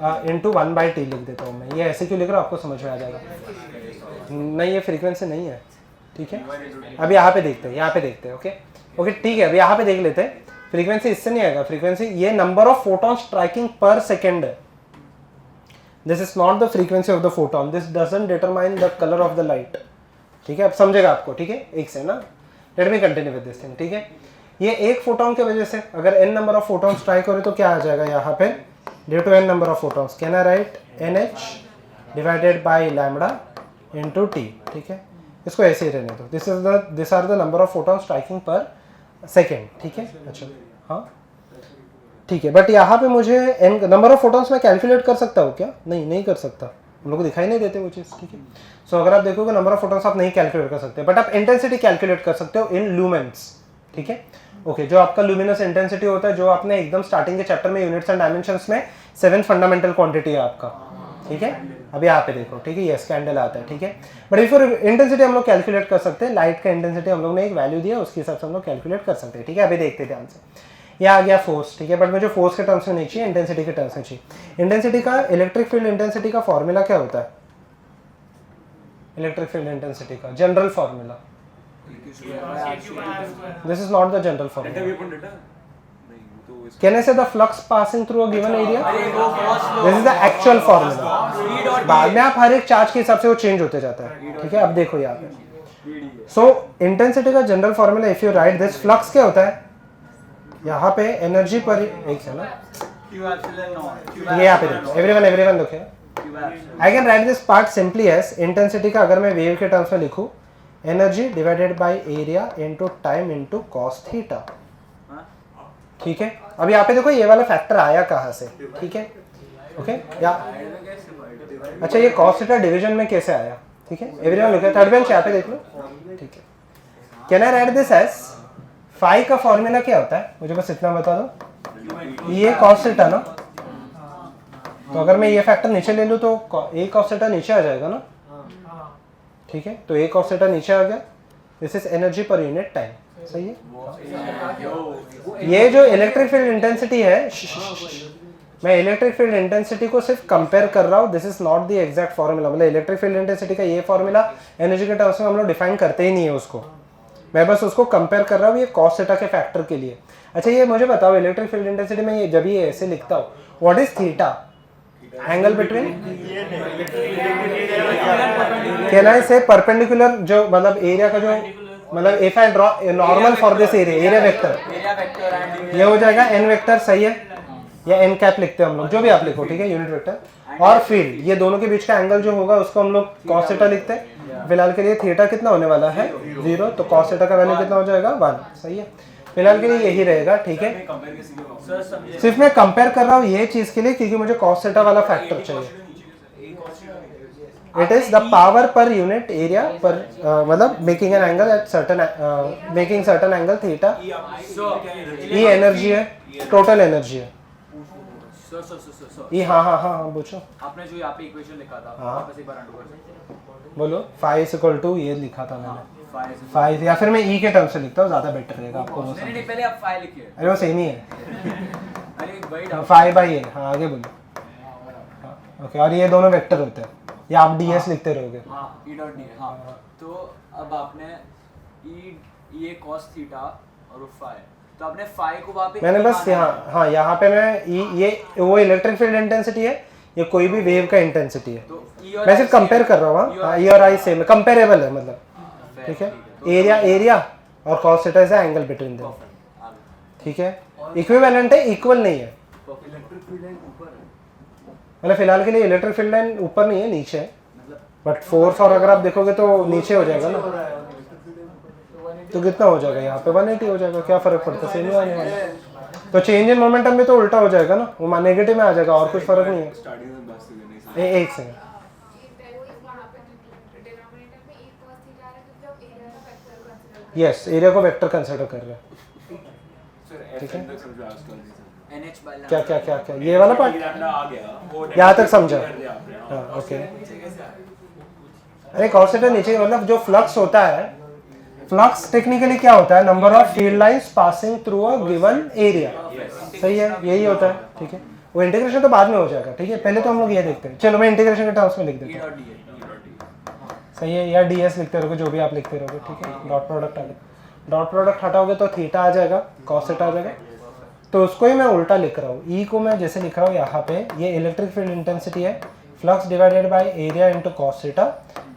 into 1/t लिख देता हूँ मैं। ये ऐसे क्यों लिख रहा हूँ आपको समझ में आ जाएगा। नहीं, ये फ्रीक्वेंसी नहीं है, ठीक है। अभी यहाँ पे देखते हैं, यहाँ पे देखते हैं। ओके ओके ठीक है, अभी यहाँ पे देख लेते हैं। फ्रीक्वेंसी इससे नहीं आएगा, फ्रीक्वेंसी ये number of photon striking per second है। This is not the frequency of the photon, this doesn't determine the colour of the light, ठीक है। अब समझेगा आपको, ठीक है। एक से ना, let me continue with this thing, ठीक है। ये एक फोटोन की वजह से अगर n number of photon strike हो रहे तो क्या आ जाएगा यहाँ पे, due to n number of photons can I write NH divided by lambda into t, ठीक है। इसको ऐसे ही रहने दो। This are the number of photon striking per second, ठीक है। अच्छा हाँ ठीक है, बट यहाँ पे मुझे n नंबर ऑफ फोटोन्स मैं कैलकुलेट कर सकता हूँ क्या? नहीं कर सकता, हम लोग को दिखाई नहीं देते वो चीज़, ठीक है। सो अगर आप देखोगे नंबर ऑफ फोटोन्स आप नहीं कैलकुलेट कर सकते, बट आप इंटेंसिटी कैलकुलेट कर सकते हो इन लूमेंस, ठीक है। ओके जो आपका लुमिनस इंटेंसिटी होता है, जो आपने एकदम स्टार्टिंग के चैप्टर में यूनिट्स एंड डायमेंशंस में 7 फंडामेंटल क्वांटिटी है आपका, ठीक है। अभी यहाँ पे देखो, ठीक है, ये कैंडल आता है, ठीक है। बट इफ इंटेंसिटी हम लोग कैलकुलेट कर सकते हैं, लाइट का इंटेंसिटी हम लोग ने एक वैल्यू दिया, उसके हिसाब से हम लोग कैलकुलेट कर सकते हैं, ठीक है। अभी देखते ध्यान से, ये आ गया फोर्स, ठीक है। बट मुझे फोर्स के टर्म्स में नहीं चाहिए, इंटेंसिटी के टर्म्स में चाहिए। इंटेंसिटी का, इलेक्ट्रिक फील्ड इंटेंसिटी का फॉर्मूला क्या होता है? इलेक्ट्रिक फील्ड इंटेंसिटी का general formula, this is not the general formula. Can I say the flux passing through a given area? This is the actual formula. बाद में आप हर एक चार्ज के हिसाब से वो चेंज होते जाता है, ठीक है। अब देखो यहाँ पे, सो इंटेंसिटी का general formula if you right this, flux क्या होता है यहाँ पे, एनर्जी पर, एक है ना, ये यहाँ पे देखो, एवरीवन देखो, I can write this part simply as intensity का अगर मैं वेव के टर्म्स में लिखूं, energy divided by area into time into cos theta, ठीक है। अब यहाँ पे देखो ये वाला फैक्टर आया कहाँ से, ठीक है। ओके या अच्छा ये कॉस थीटा डिवीजन में कैसे आया, ठीक है। Everyone look at third bench, यहाँ पे देख लो, ठीक है। Can I write this as, phi का फॉर्मूला क्या होता है मुझे बस इतना बता दो, ये कॉस थीटा ना, तो अगर मैं ये फैक्टर नीचे ले लूँ तो ए कॉस थीटा नीचे आ जाएगा ना, ठीक है। तो ए कॉस थीटा नीचे आ गया, दिस इज एनर्जी पर यूनिट टाइम, सही है। ये जो इलेक्ट्रिक फील्ड इंटेंसिटी है, मैं इलेक्ट्रिक फील्ड इंटेंसिटी को सिर्फ कंपेयर कर रहा हूँ, this is not the exact formula. मतलब इलेक्ट्रिक फील्ड इंटेंसिटी का ये फॉर्मूला एनर्जी के टर्म्स में हम लोग डिफाइन करते ही नहीं है उसको, मैं बस उसको कंपेयर कर रहा हूँ ये कॉस थीटा के फैक्टर के लिए। अच्छा ये मुझे बताओ, इलेक्ट्रिक फील्ड इंटेंसिटी में ये जब ये ऐसे लिखता हूँ, what is theta, angle between, can I से परपेंडिकुलर, जो मतलब एरिया का जो, मतलब if I draw normal for this area vector, ये हो जाएगा एन वेक्टर, सही है, या एन कैप लिखते हैं हम लोग, जो भी आप लिखो, ठीक है, यूनिट वेक्टर। और फील्ड, ये दोनों के बीच का एंगल जो होगा उसको हम लोग कॉस थीटा लिखते हैं। फिलहाल के लिए थीटा कितना होने वाला है 0, तो कॉस थीटा का वैल्यू कितना हो जाएगा 1, सही है। फिलहाल के लिए यही रहेगा, ठीक है। सिर्फ मैं कंपेयर कर रहा हूँ ये चीज के लिए क्योंकि मुझे कॉस थीटा वाला फैक्टर चाहिए। इट इज द पावर पर यूनिट एरिया पर, मतलब making an angle at certain, making certain angle theta. ये एनर्जी है, टोटल एनर्जी है। ये हाँ पूछो। आपने जो यहाँ पे इक्वेशन लिखा था, हाँ। वापस एक बार अंडू कर सकते बोलो, फाई इज इक्वल टू, ये लिखा था मैंने, फाई, या फिर मैं ई के टर्म से लिखता हूँ, ज्यादा बेटर रहेगा आपको। वो नहीं, पहले आप फाई लिखिए। अरे वो सही नहीं है, अरे वही फाई बाई ए, हाँ आगे बोलो। ओके, और ये दोनों वेक्टर होते हैं, या आप ds लिखते रहोगे। हाँ, e डॉट डी, हाँ। तो अब आपने ये cos थीटा और फाई, तो आपने फाई को वहाँ पे मैंने बस यहाँ पे मैं ये वो इलेक्ट्रिक फील्ड इंटेंसिटी है, ये कोई भी वेव का इंटेंसिटी है, तो मैं सिर्फ कंपेयर कर रहा हूँ। हाँ, ई और आई सेम है, कंपेरेबल है, मतलब ठीक है। एरिया और cos theta is the angle between them, ठीक है। इक्विवेलेंट है, इक्वल नहीं है। मतलब फिलहाल के लिए इलेक्ट्रिक फील्ड लाइन ऊपर नहीं है, नीचे है, बट फोर्स और अगर आप देखोगे तो नीचे हो जाएगा ना, तो कितना हो जाएगा यहाँ पे 180 हो जाएगा, क्या फर्क पड़ता है, सेम ही आने वाला है। तो चेंज इन मोमेंटम में तो उल्टा हो जाएगा ना, वो नेगेटिव में आ जाएगा, और कुछ फर्क नहीं है। एक सेकंड, यस, एरिया को वेक्टर कंसीडर कर रहे हैं, ठीक है। क्या ये वाला पार्ट यहाँ तक समझा? हाँ, ओके। अरे कॉस थीटा नीचे, मतलब जो फ्लक्स होता है, फ्लक्स टेक्निकली क्या होता है, number of field lines passing through a given area, सही है, यही होता है, ठीक है। वो इंटीग्रेशन तो बाद में हो जाएगा, ठीक है, पहले तो हम लोग ये देखते हैं। चलो मैं इंटीग्रेशन के टर्म्स में लिख देता हूँ, सही है, या ds लिखते रहोगे, जो भी आप लिखते रहोगे, ठीक है। डॉट प्रोडक्ट आ गया, डॉट प्रोडक्ट हटाओगे तो थीटा आ जाएगा, कॉस थीटा आ जाएगा। तो उसको ही मैं उल्टा लिख रहा हूँ, ई को मैं जैसे लिख रहा हूँ यहाँ पे, ये इलेक्ट्रिक फील्ड इंटेंसिटी है, flux divided by area into cos theta.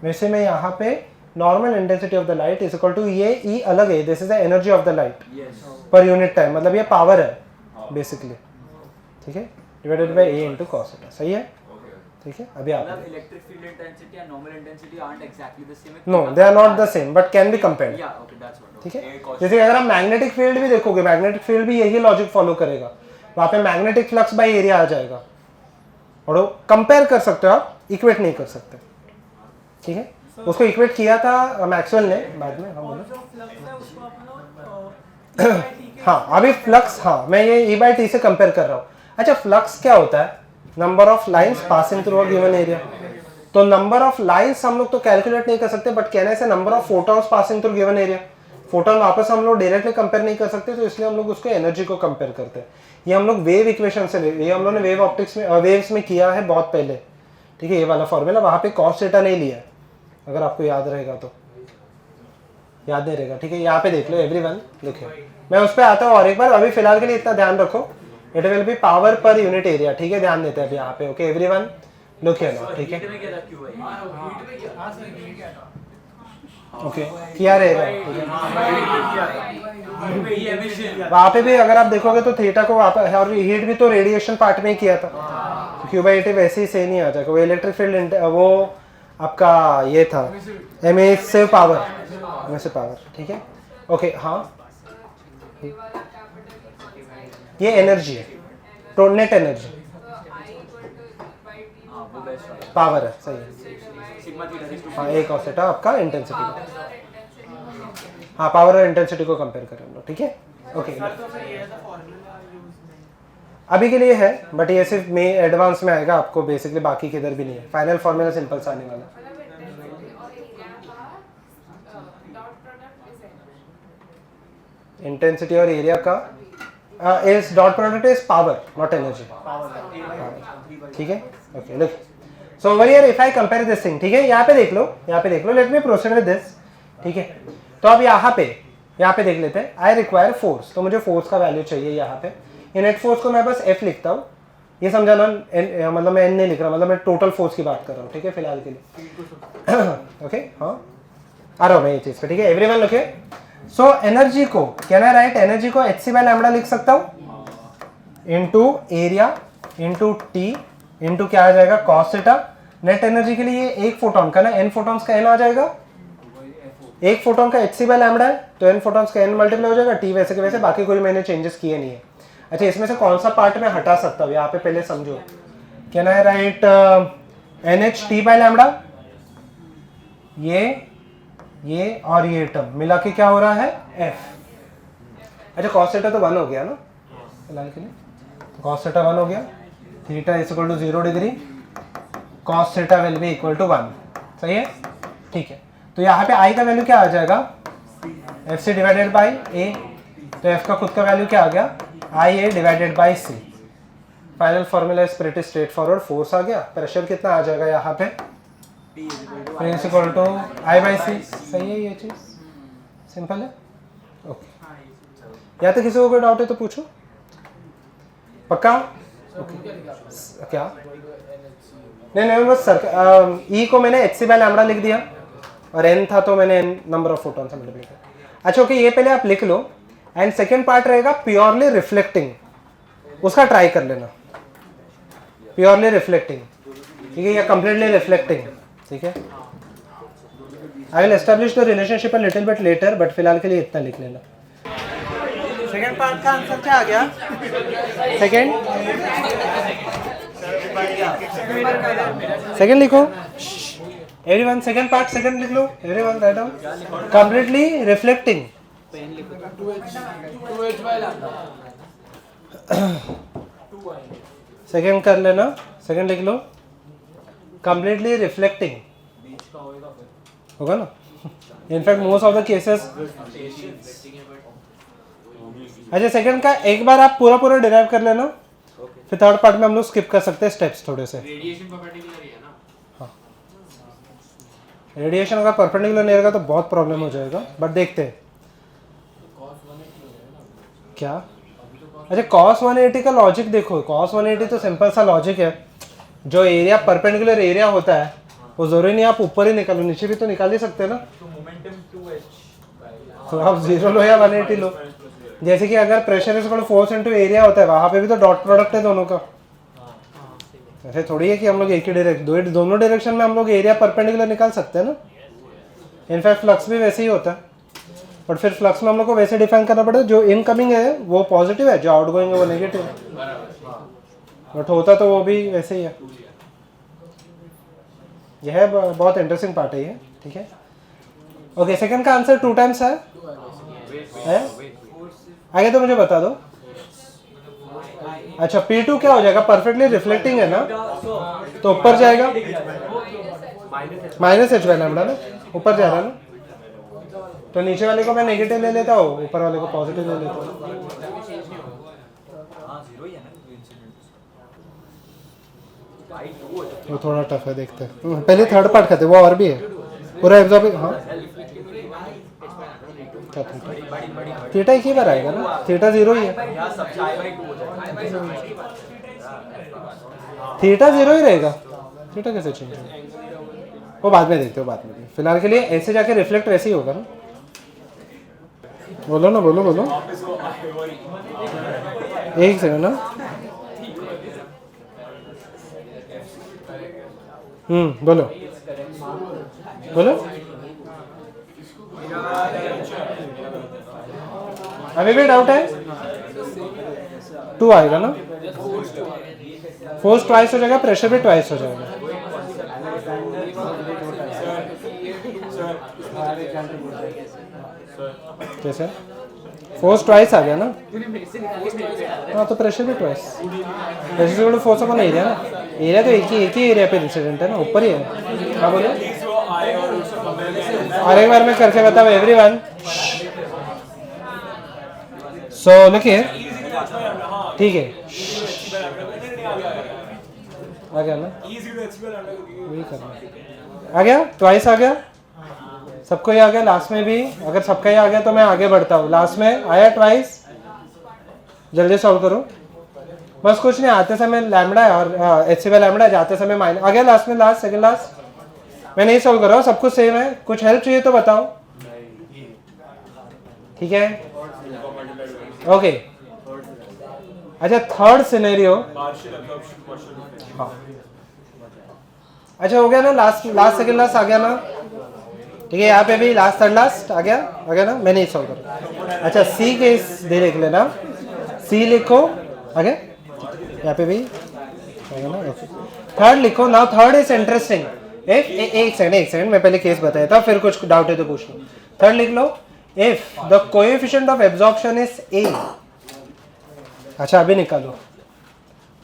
वैसे मैं यहाँ पे normal intensity of the light is equal to, ये ई अलग है, this is the energy of the light per unit time, मतलब ये पावर है बेसिकली, ठीक है, divided by A into cos theta, सही है, ठीक है। अभी आप मतलब electric field intensity and normal intensity aren't exactly the same. No, they are not the same but can be compared, या ओके दैट्स व्हाट, ठीक है। जैसे अगर आप मैग्नेटिक फील्ड भी देखोगे, मैग्नेटिक फील्ड भी यही लॉजिक फॉलो करेगा, वहां पे मैग्नेटिक फ्लक्स बाय एरिया आ जाएगा, और वो कंपेयर कर सकते हो आप, इक्वेट नहीं कर सकते, ठीक है। उसको इक्वेट किया था मैक्सवेल ने बाद में, हम हाँ अभी फ्लक्स, हाँ मैं ये ई बाई टी से कंपेयर कर रहा हूँ। अच्छा, फ्लक्स क्या होता है? Number of lines passing through a given area. तो नंबर ऑफ लाइंस हम लोग तो कैलकुलेट नहीं कर सकते, बट कहने से number of photons passing through given area. Photon वापस हम लोग डायरेक्टली कंपेयर नहीं कर सकते, तो इसलिए हम लोग उसको एनर्जी को कंपेयर करते हैं। ये हम लोग वेव इक्वेशन से, ये हम लोग ने वेव ऑप्टिक्स में, वेव्स में किया है बहुत पहले, ठीक है। ये वाला फॉर्मूला वहाँ पे कॉस थीटा नहीं लिया है, अगर आपको याद रहेगा तो, याद नहीं रहेगा, ठीक है। यहाँ पे देख लो, एवरीवन लिखे, मैं उस पर आता हूँ और एक बार। अभी फिलहाल के लिए इतना ध्यान रखो, इट विल बी पावर पर यूनिट एरिया, ठीक है, ध्यान देते हैं अभी यहाँ पे, okay everyone look here now, ठीक है, ओके किया रहेगा, वहाँ पे भी अगर आप देखोगे तो थीटा को वहाँ पे, और हीट भी तो रेडिएशन पार्ट में ही किया था, तो क्यू बाई टी वैसे ही सही नहीं आ जाएगा, वो इलेक्ट्रिक फील्ड वो आपका ये था एमिसिव पावर, ठीक है, ओके। हाँ ये एनर्जी है, तो नेट एनर्जी पावर है, सही है, हाँ एक और सेटा आपका इंटेंसिटी, हाँ पावर और इंटेंसिटी को कंपेयर करें हम लोग, ठीक है, ओके। अभी के लिए है, बट ये सिर्फ में एडवांस में आएगा आपको, बेसिकली बाकी किधर भी नहीं है, फाइनल फॉर्मूला सिंपल सा आने वाला। इंटेंसिटी और एरिया का is dot product is power not energy, ठीक है, okay look. So over here if I compare this thing, ठीक है, यहाँ पे देख लो, यहाँ पे देख लो, let me proceed with this, ठीक है। तो अब यहाँ पे देख लेते हैं, आई रिक्वायर फोर्स, तो मुझे फोर्स का वैल्यू चाहिए यहाँ पे। ये नेट फोर्स को मैं बस एफ लिखता हूँ, ये समझाना, मतलब मैं एन नहीं लिख रहा, मतलब मैं टोटल फोर्स की बात कर रहा हूँ, ठीक है, फिलहाल के लिए, ओके, हाँ आ रहा हूँ मैं ये चीज़ पे, ठीक है, एवरीवन लुके। सो एनर्जी को कैन आई राइट, एनर्जी को एच सी बाय लैम्बडा लिख सकता हूँ, into area into T into क्या आ जाएगा, कॉस थीटा। नेट एनर्जी के लिए एक फोटोन का ना एन फोटॉन्स का एन आ जाएगा, एक फोटोन का एच सी बाय लैम्बडा है, तो एन फोटॉन्स का एन मल्टीप्लाई हो जाएगा, टी वैसे के वैसे, बाकी कोई मैंने चेंजेस किए नहीं है। अच्छा, इसमें से कौन सा पार्ट मैं हटा सकता हूँ, यहाँ पे पहले समझो। Can I write N H T by lambda, ये और ये टर्म मिला के क्या हो रहा है, एफ। अच्छा, कॉस थीटा तो 1 हो गया ना फिलहाल के लिए, कॉस थीटा 1 हो गया, theta is equal to 0 degree, cos theta will be equal to 1, सही है, ठीक है। तो यहाँ पे आई का वैल्यू क्या आ जाएगा, F C divided by A, तो एफ का खुद का वैल्यू क्या आ गया, I A divided by C. Final formula is pretty straightforward, force आ गया, प्रेशर कितना आ जाएगा यहाँ पे, P is equal to I by C, सही है, ये चीज सिंपल है, ओके। या तो किसी को कोई डाउट है तो पूछो, पक्का, ओके क्या नहीं बस सर, ई को मैंने एच सी बाय लैम्बडा लिख दिया, और एन था तो मैंने एन नंबर ऑफ फोटॉन से मल्टीप्लाई किया। अच्छा ओके, ये पहले आप लिख लो, एंड सेकेंड पार्ट रहेगा प्योरली रिफ्लेक्टिंग, उसका ट्राई कर लेना, प्योरली रिफ्लेक्टिंग, ठीक है, या कंप्लीटली रिफ्लेक्टिंग, ठीक है। I will establish the relationship a little bit letter, but फिलहाल के लिए इतना लिख लेना। सेकेंड पार्ट का आंसर क्या आ गया, सेकेंड लिखो एवरीवन, सेकेंड पार्ट सेकेंड लिख लो everyone, write down, completely reflecting, second कर लेना, सेकेंड लिख लो, कंप्लीटली रिफ्लेक्टिंग होगा ना, in fact most of the cases. अच्छा, सेकेंड का एक बार आप पूरा डिराइव कर लेना, फिर थर्ड पार्ट में हम लोग स्किप कर सकते हैं स्टेप्स थोड़े से। रेडिएशन परपेंडिकुलर ही है ना? रेडिएशन अगर परपेंडिकुलर नहीं रहेगा तो बहुत प्रॉब्लम हो जाएगा, बट देखते हैं क्या। अच्छा cos 180 का लॉजिक देखो, cos 180 तो सिंपल सा लॉजिक है, जो एरिया परपेंडिकुलर एरिया होता है वो जरूरी नहीं आप ऊपर ही निकालो, नीचे भी तो निकाल ही सकते हैं ना। तो मोमेंटम 2h तो आप 0 लो या 180 लो, जैसे कि अगर pressure is equal to force into area होता है, वहां पे भी तो डॉट प्रोडक्ट है दोनों का। ऐसे थोड़ी है कि हम लोग एक ही डायरेक्शन, दोनों डायरेक्शन में हम लोग एरिया परपेंडिकुलर निकाल सकते हैं ना। इनफैक्ट फ्लक्स भी वैसे ही होता है, बट फिर फ्लक्स में हम लोग को वैसे डिफाइन करना पड़ता है, जो इनकमिंग है वो पॉजिटिव है, जो आउटगोइंग है वो नेगेटिव है, बट होता तो वो भी वैसे ही है। यह है बहुत इंटरेस्टिंग पार्ट है ये, ठीक है। ओके, सेकंड का आंसर 2 टाइम्स है आगे तो मुझे बता दो। अच्छा P2 क्या हो जाएगा, परफेक्टली रिफ्लेक्टिंग है ना, तो ऊपर जाएगा माइनस एच बाय लैम्डा ना, ऊपर जा रहा है ना, तो नीचे वाले को मैं नेगेटिव ले लेता हूँ, ऊपर वाले को पॉजिटिव ले लेता हूँ। वो थोड़ा टफ है, देखते हैं पहले थर्ड पार्ट खाते, वो और भी है पूरा एब्जॉर्बिंग। हाँ थीटा एक ही बार आएगा ना, थीटा 0 ही है, थीटा 0 ही रहेगा, थीटा कैसे चेंज होगा वो बाद में देखते हो, बाद में। फिलहाल के लिए ऐसे जाके रिफ्लेक्ट वैसे ही होगा ना। बोलो ना, बोलो बोलो, एक सेकंड ना। बोलो बोलो, अभी भी डाउट है? 2 आएगा ना, फोर्स ट्वाइस हो जाएगा, प्रेशर भी ट्वाइस हो जाएगा। कैसे? फोर्स ट्वाइस आ गया ना, हाँ तो प्रेशर भी ट्वाइस, प्रेशर से फोर्स अपन एरिया ना, एरिया तो एक ही एरिया पे इंसिडेंट है ना, ऊपर ही है। हाँ बोलो, और एक बार मैं करके बताऊँ एवरीवन। सो लिखिए, ठीक है, आ गया ना, वही करना, आ गया, ट्वाइस आ गया, सबको ही आ गया, लास्ट में भी अगर सबका ही आ गया तो मैं आगे बढ़ता हूँ। लास्ट में आया ट्वाइस, जल्दी सॉल्व करो, बस कुछ नहीं, आते समय लैम्बडा और एच सी बाय लैम्बडा, जाते समय माइनस आ गया, लास्ट में, लास्ट सेकंड लास्ट मैं नहीं सॉल्व कर रहा हूँ, सब कुछ सेम है, कुछ हेल्प चाहिए तो बताओ, ठीक है। ओके अच्छा, थर्ड सिनेरियो, हाँ अच्छा हो गया ना, लास्ट लास्ट सेकंड लास्ट आ गया ना, ठीक है। यहाँ पे भी लास्ट थर्ड लास्ट आ गया ना, मैं नहीं सॉल्व कर रहा। अच्छा सी केस दे लिख लेना, सी लिखो, आगे यहाँ पे भी आएगा ना, थर्ड लिखो ना। थर्ड इज इंटरेस्टिंग, एक सेकंड मैं पहले केस बताया था, फिर कुछ डाउट है तो पूछ लो। थर्ड लिख लो, if the coefficient of absorption is A. अच्छा अभी निकालो।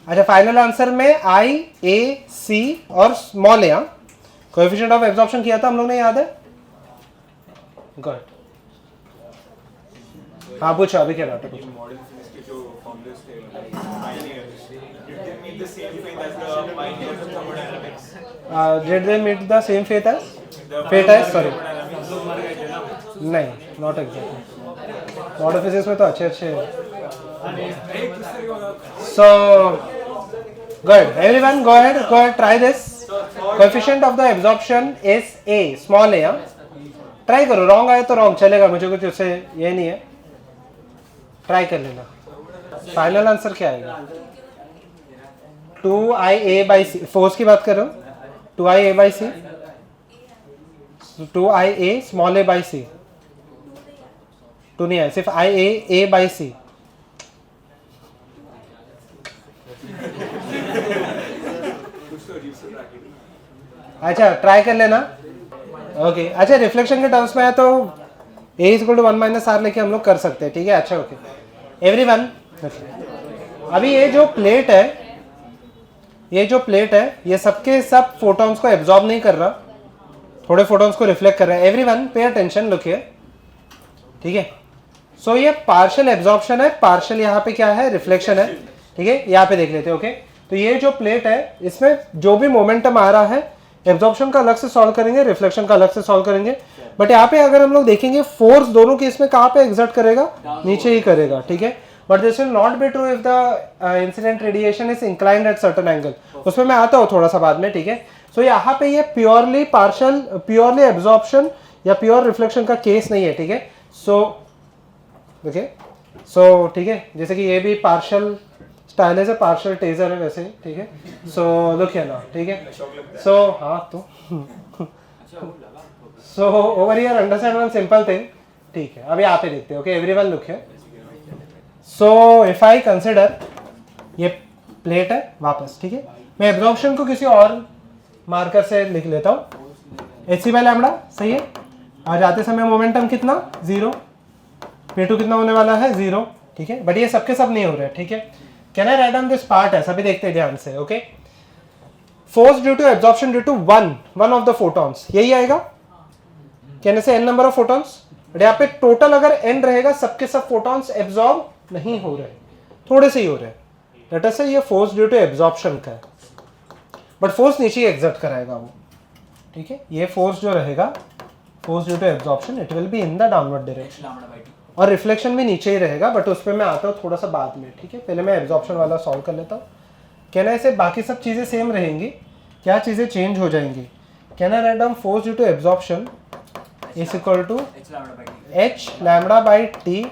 अच्छा फाइनल आंसर में आई ए सी और small A, coefficient of absorption किया था हम लोग ने, याद है? गुड, हाँ पूछो, अभी क्या डाउट है पूछो। Did they meet the same fate as? Sorry. नहीं, not exactly. Model physics में तो अच्छे So, good. Everyone, go ahead, try this. Coefficient of the absorption is A, small a. Try करो, wrong आए तो wrong चलेगा, मुझे कुछ उससे ये नहीं है, try कर लेना। Final आंसर क्या आएगा? 2IA by C, फोर्स की बात कर रहा हूँ, 2IA by C, 2IA small a by C, 2 नहीं है, सिर्फ IA A by C। अच्छा ट्राई कर लेना, ओके। अच्छा रिफ्लेक्शन के टर्म्स में है तो A is equal to 1 minus R लेके हम लोग कर सकते हैं, ठीक है। अच्छा ओके एवरीवन, अभी ये जो प्लेट है ये सबके सब फोटॉन्स को एब्जॉर्ब नहीं कर रहा, थोड़े फोटॉन्स को रिफ्लेक्ट कर रहा है। Everyone pay attention, look here, ठीक है। सो ये पार्शियल एब्जॉर्प्शन है, पार्शियल यहाँ पे क्या है, रिफ्लेक्शन है। ठीक है, यहाँ पे देख लेते हैं। ओके, तो ये जो प्लेट है इसमें जो भी मोमेंटम आ रहा है एब्जॉर्प्शन का अलग से सॉल्व करेंगे, रिफ्लेक्शन का अलग से सॉल्व करेंगे। बट यहाँ पे अगर हम लोग देखेंगे फोर्स दोनों केस में कहाँ पे एग्जर्ट करेगा, नीचे ही करेगा। ठीक है, but this will not be true if the incident radiation is inclined at certain angle. उसमें मैं आता हूँ थोड़ा सा बाद में। ठीक है, सो यहाँ पे ये प्योरली एब्जॉर्प्शन या प्योर रिफ्लेक्शन का केस नहीं है। ठीक है, सो देखिए, सो ठीक है, जैसे कि ये भी पार्शियल स्टाइलिस है, पार्शियल टेजर है वैसे ही। ठीक है, सो लुक हियर नाउ। ठीक है, सो हाँ तो सो over here understand one simple thing. ठीक है, अभी आप ही देखते हैं। Okay, everyone look here. So if I consider ये प्लेट है वापस। ठीक है, मैं एब्जॉर्प्शन को किसी और मार्कर से लिख लेता हूँ, एच बाई लैम्बडा। सही है, और जाते समय मोमेंटम कितना, 0। P2 कितना होने वाला है, 0। ठीक है, बट ये सबके सब नहीं हो रहा है। ठीक है, can I write down this part है, सभी देखते हैं ध्यान से। Okay, force due to absorption due to one of the photons, यही आएगा। Can I say n number of photons, but यहाँ पे टोटल अगर n रहेगा, सबके सब फोटॉन्स एब्जॉर्ब नहीं हो रहे, थोड़े से ही हो रहे हैं। लेट अस से ये फोर्स ड्यू टू एब्जॉर्प्शन का है, बट फोर्स नीचे एग्जर्ट कराएगा वो। ठीक है, ये फोर्स जो रहेगा, force due to absorption, it will be in the downward direction, और रिफ्लेक्शन भी नीचे ही रहेगा, बट उस पर मैं आता हूँ थोड़ा सा बाद में। ठीक है, पहले मैं एब्जॉर्प्शन वाला सॉल्व कर लेता हूँ। कहना ऐसे बाकी सब चीज़ें सेम रहेंगी, क्या चीज़ें चेंज हो जाएंगी। कहना write down force due to absorption is equal to h lambda by t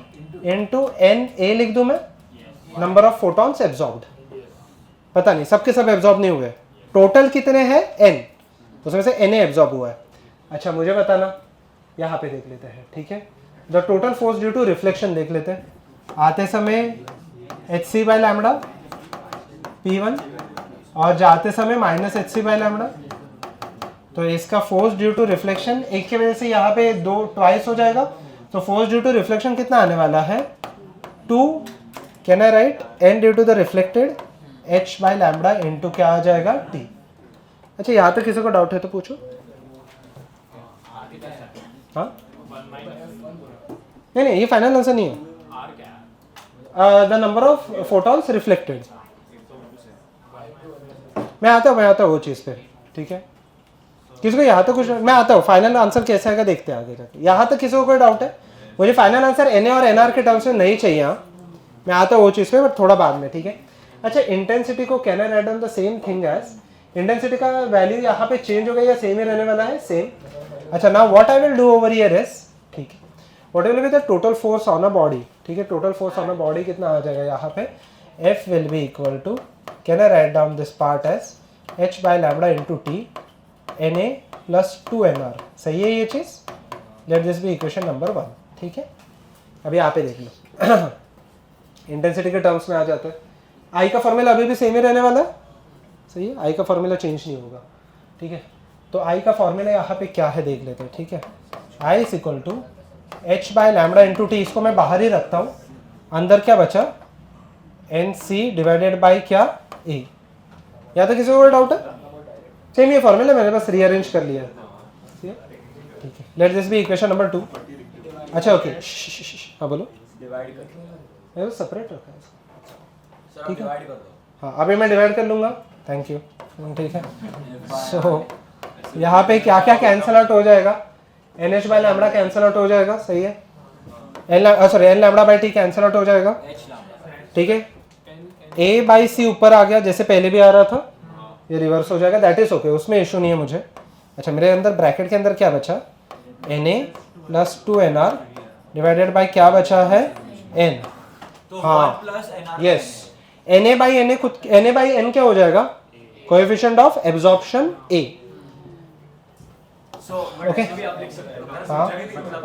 into n a लिख दूँ मैं, नंबर ऑफ फोटॉन्स एब्जॉर्ब्ड। पता नहीं, सबके सब एब्जॉर्ब नहीं हुए, टोटल कितने हैं n, उसमें से na एब्जॉर्ब हुआ है। अच्छा, मुझे बताना, यहाँ पे देख लेते हैं। ठीक है, the total force due to reflection देख लेते हैं। आते समय hc बाई लैम्बडा P1 और जाते समय माइनस hc बाई लैम्बडा। तो इसका फोर्स ड्यू टू रिफ्लेक्शन एक की वजह से यहाँ पे दो ट्वाइस हो जाएगा, तो फोर्स ड्यू टू रिफ्लेक्शन कितना आने वाला है, 2। Can I write n due to the reflected h by lambda into क्या आ जाएगा, t। अच्छा, यहाँ तक किसी को डाउट है तो पूछो। हाँ, नहीं, ये फाइनल आंसर नहीं है। The number of photons reflected. मैं आता हूँ वो चीज़ पे। ठीक है, किसी को यहाँ तक कुछ, मैं आता हूँ फाइनल आंसर कैसे आएगा देखते हैं आगे जाके। यहाँ तक किसी को कोई डाउट है? मुझे फाइनल आंसर NA और NR के टर्म्स में नहीं चाहिए। हाँ, मैं आता हूँ वो चीज़ पे, बट थोड़ा बाद में। ठीक है, अच्छा, इंटेंसिटी को can I write down the same thing as, intensity का वैल्यू यहाँ पे चेंज हो गया या सेम ही रहने वाला है, सेम। अच्छा, now what I will do over here is, ठीक है, what will be the total force on a body. ठीक है, total force on a body कितना आ जाएगा यहाँ पे, F will be equal to, can I write down this part as h by lambda into T NA plus 2NR। सही है ये चीज़, let this be equation number 1। ठीक है, अभी यहाँ पे देख लो, इंटेंसिटी के टर्म्स में आ जाते हैं। आई का फॉर्मूला अभी भी सेम ही रहने वाला है, सही है, आई का फॉर्मूला चेंज नहीं होगा। ठीक है, तो आई का फॉर्मूला यहाँ पे क्या है देख लेते हैं। ठीक है, I is equal to h by lambda into T, इसको मैं बाहर ही रखता हूँ, अंदर क्या बचा, NC डिवाइडेड बाई क्या, A। यहाँ तक किसी को कोई डाउट है? सेम ये फॉर्मूला मैंने बस रीअरेंज कर लिया है। ठीक है, let this be equation number 2। अच्छा, ओके, हाँ बोलो। डिवाइड कर दो, सेपरेट रखा है, सर आप डिवाइड कर दो। हाँ, अभी मैं डिवाइड कर लूँगा, थैंक यू। ठीक है, सो यहाँ पे क्या क्या कैंसल आउट हो जाएगा, NH by lambda cancel out हो जाएगा, सही है, N lambda by T cancel out हो जाएगा। ठीक है, A बाई C ऊपर आ गया जैसे पहले भी आ रहा था, ये रिवर्स हो जाएगा, दैट इज ओके, उसमें इशू नहीं है मुझे। अच्छा, मेरे अंदर ब्रैकेट के अंदर क्या बचा, NA plus 2NR divided by क्या बचा है, N। तो हाँ, 1 plus NR yes, NA by NA खुद, NA बाई N क्या हो जाएगा, coefficient of absorption A। Okay, हाँ,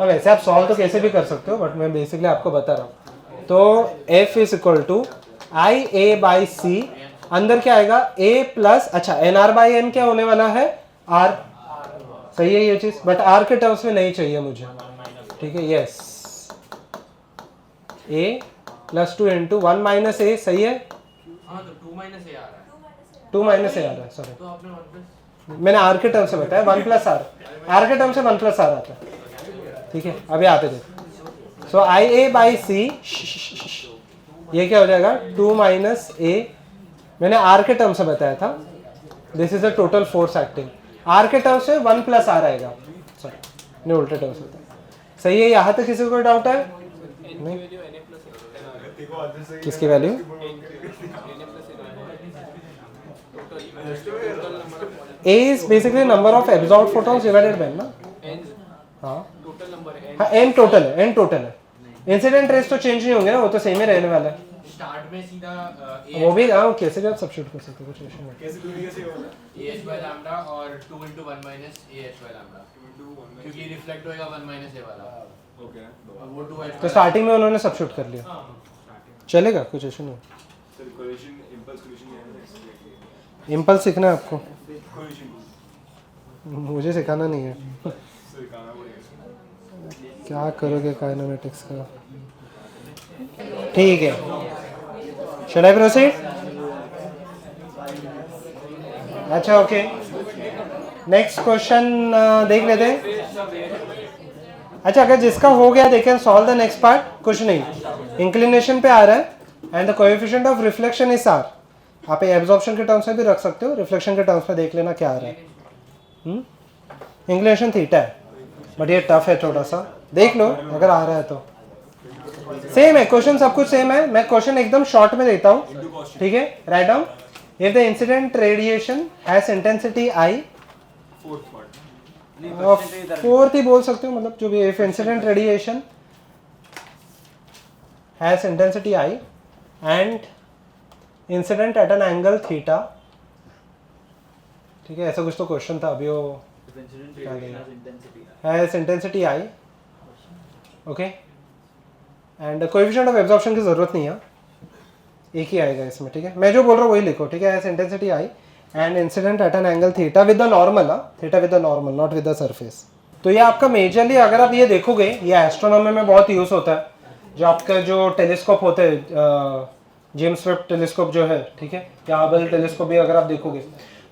वैसे आप सॉल्व तो कैसे भी कर सकते हो, बट मैं बेसिकली आपको बता रहा हूँ। तो F is equal to I A by C, अंदर क्या आएगा, A प्लस, अच्छा, NR बाई N क्या होने वाला है, R। सही है ये चीज, बट R के टर्म्स में नहीं चाहिए मुझे। ठीक है, yes, A plus 2 into 1 minus A, सही है, 2 माइनस A आ रहा है, सॉरी, तो आपने 1 प्लस, मैंने R के टर्म से बताया, 1 प्लस R के टर्म से 1 प्लस R आता है। ठीक है, अभी आते थे, सो आई ए बाई सी ये क्या हो जाएगा 2 माइनस ए, मैंने आर के टर्म से बताया था, this is the total force acting, R के टर्म से 1 प्लस आर आएगा, सॉरी नहीं उल्टे टर्म से होता है। सही है, यहाँ तक किसी को कोई डाउट है? नहीं, किसकी value? A is basically number of absorbed photons divided by ना, हाँ हाँ n टोटल है, n टोटल है, इंसिडेंट रेस तो चेंज नहीं होंगे ना, वो तो सेम ही रहने वाला है। स्टार्ट में सीधा वो भी हाँ कैसे भी आप सब्स्टिट्यूट कर सकते हो, कुछ इशू नहीं। कैसे होगा AH by lambda और 2 into 1 minus AH by lambda, क्योंकि रिफ्लेक्ट होएगा 1 minus A वाला, ओके वो 2H तो स्टार्टिंग में उन्होंने सब्स्टिट्यूट कर लिया, चलेगा, कुछ इशू नहीं। इम्पल्स सीखना है आपको, मुझे सिखाना नहीं है। क्या करोगे काइनेमेटिक्स का? ठीक है, शैल आई प्रोसीड? अच्छा ओके, नेक्स्ट क्वेश्चन देख लेते हैं। अच्छा, अगर जिसका हो गया they can solve the next part, कुछ नहीं, इंक्लिनेशन पे आ रहा है and the coefficient of reflection is R. आप एब्जॉर्प्शन के टर्म्स में भी रख सकते हो, रिफ्लेक्शन के टर्म्स में देख लेना क्या आ रहा है। इंक्लिनेशन थीटा है, बट ये टफ है थोड़ा सा, देख लो अगर आ रहा है तो। सेम है क्वेश्चन, सब कुछ सेम है, मैं क्वेश्चन एकदम शॉर्ट में देता हूँ, ठीक है। Write down, if the incident radiation has intensity I, fourth ही बोल सकते हो, मतलब जो भी, if incident radiation has intensity I and incident at an angle theta, ठीक है, ऐसा कुछ तो क्वेश्चन था अभी, वो has intensity I, okay, and coefficient of absorption की जरूरत नहीं है, एक ही आएगा इसमें, ठीक है। मैं जो बोल रहा हूँ वही लिखो, ठीक है, has intensity I and incident at an angle theta with the normal, theta with the normal, not with the surface. तो ये आपका मेजरली, अगर आप ये देखोगे, ये एस्ट्रोनॉमी में बहुत यूज होता है, जो आपका जो टेलीस्कोप होते हैं, जेम्स वेब टेलीस्कोप जो है, ठीक है, या हबल टेलीस्कोप भी अगर आप देखोगे,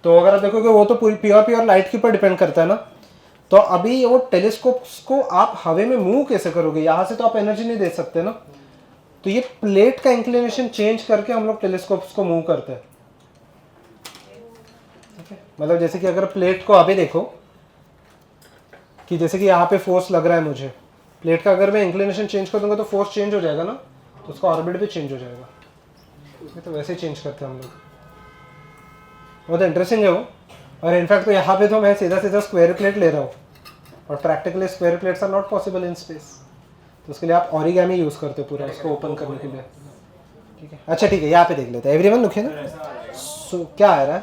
तो अगर आप देखोगे वो तो पूरी प्योर लाइट के ऊपर डिपेंड करता है ना। तो अभी वो टेलीस्कोप्स को आप हवा में मूव कैसे करोगे, यहाँ से तो आप एनर्जी नहीं दे सकते ना, तो ये प्लेट का इंक्लिनेशन चेंज करके हम लोग टेलीस्कोप्स को मूव करते हैं, ठीक है। मतलब जैसे कि अगर प्लेट को अभी देखो कि जैसे कि यहाँ पे फोर्स लग रहा है मुझे, प्लेट का अगर मैं इंक्लिनेशन चेंज कर दूंगा तो फोर्स चेंज हो जाएगा ना, तो उसका ऑर्बिट भी चेंज हो जाएगा, तो वैसे ही चेंज करते हैं हम लोग। बहुत इंटरेस्टिंग है वो, और इनफैक्ट तो यहाँ पे तो मैं सीधा सीधा स्क्वायर प्लेट ले रहा हूँ, और practically square plates are not possible in space, तो उसके लिए आप ओरिगामी यूज करते हो पूरा उसको ओपन करने के लिए, ठीक है। अच्छा ठीक है, यहाँ पे देख लेते हैं, एवरीवन लिखे ना। सो क्या आ रहा है,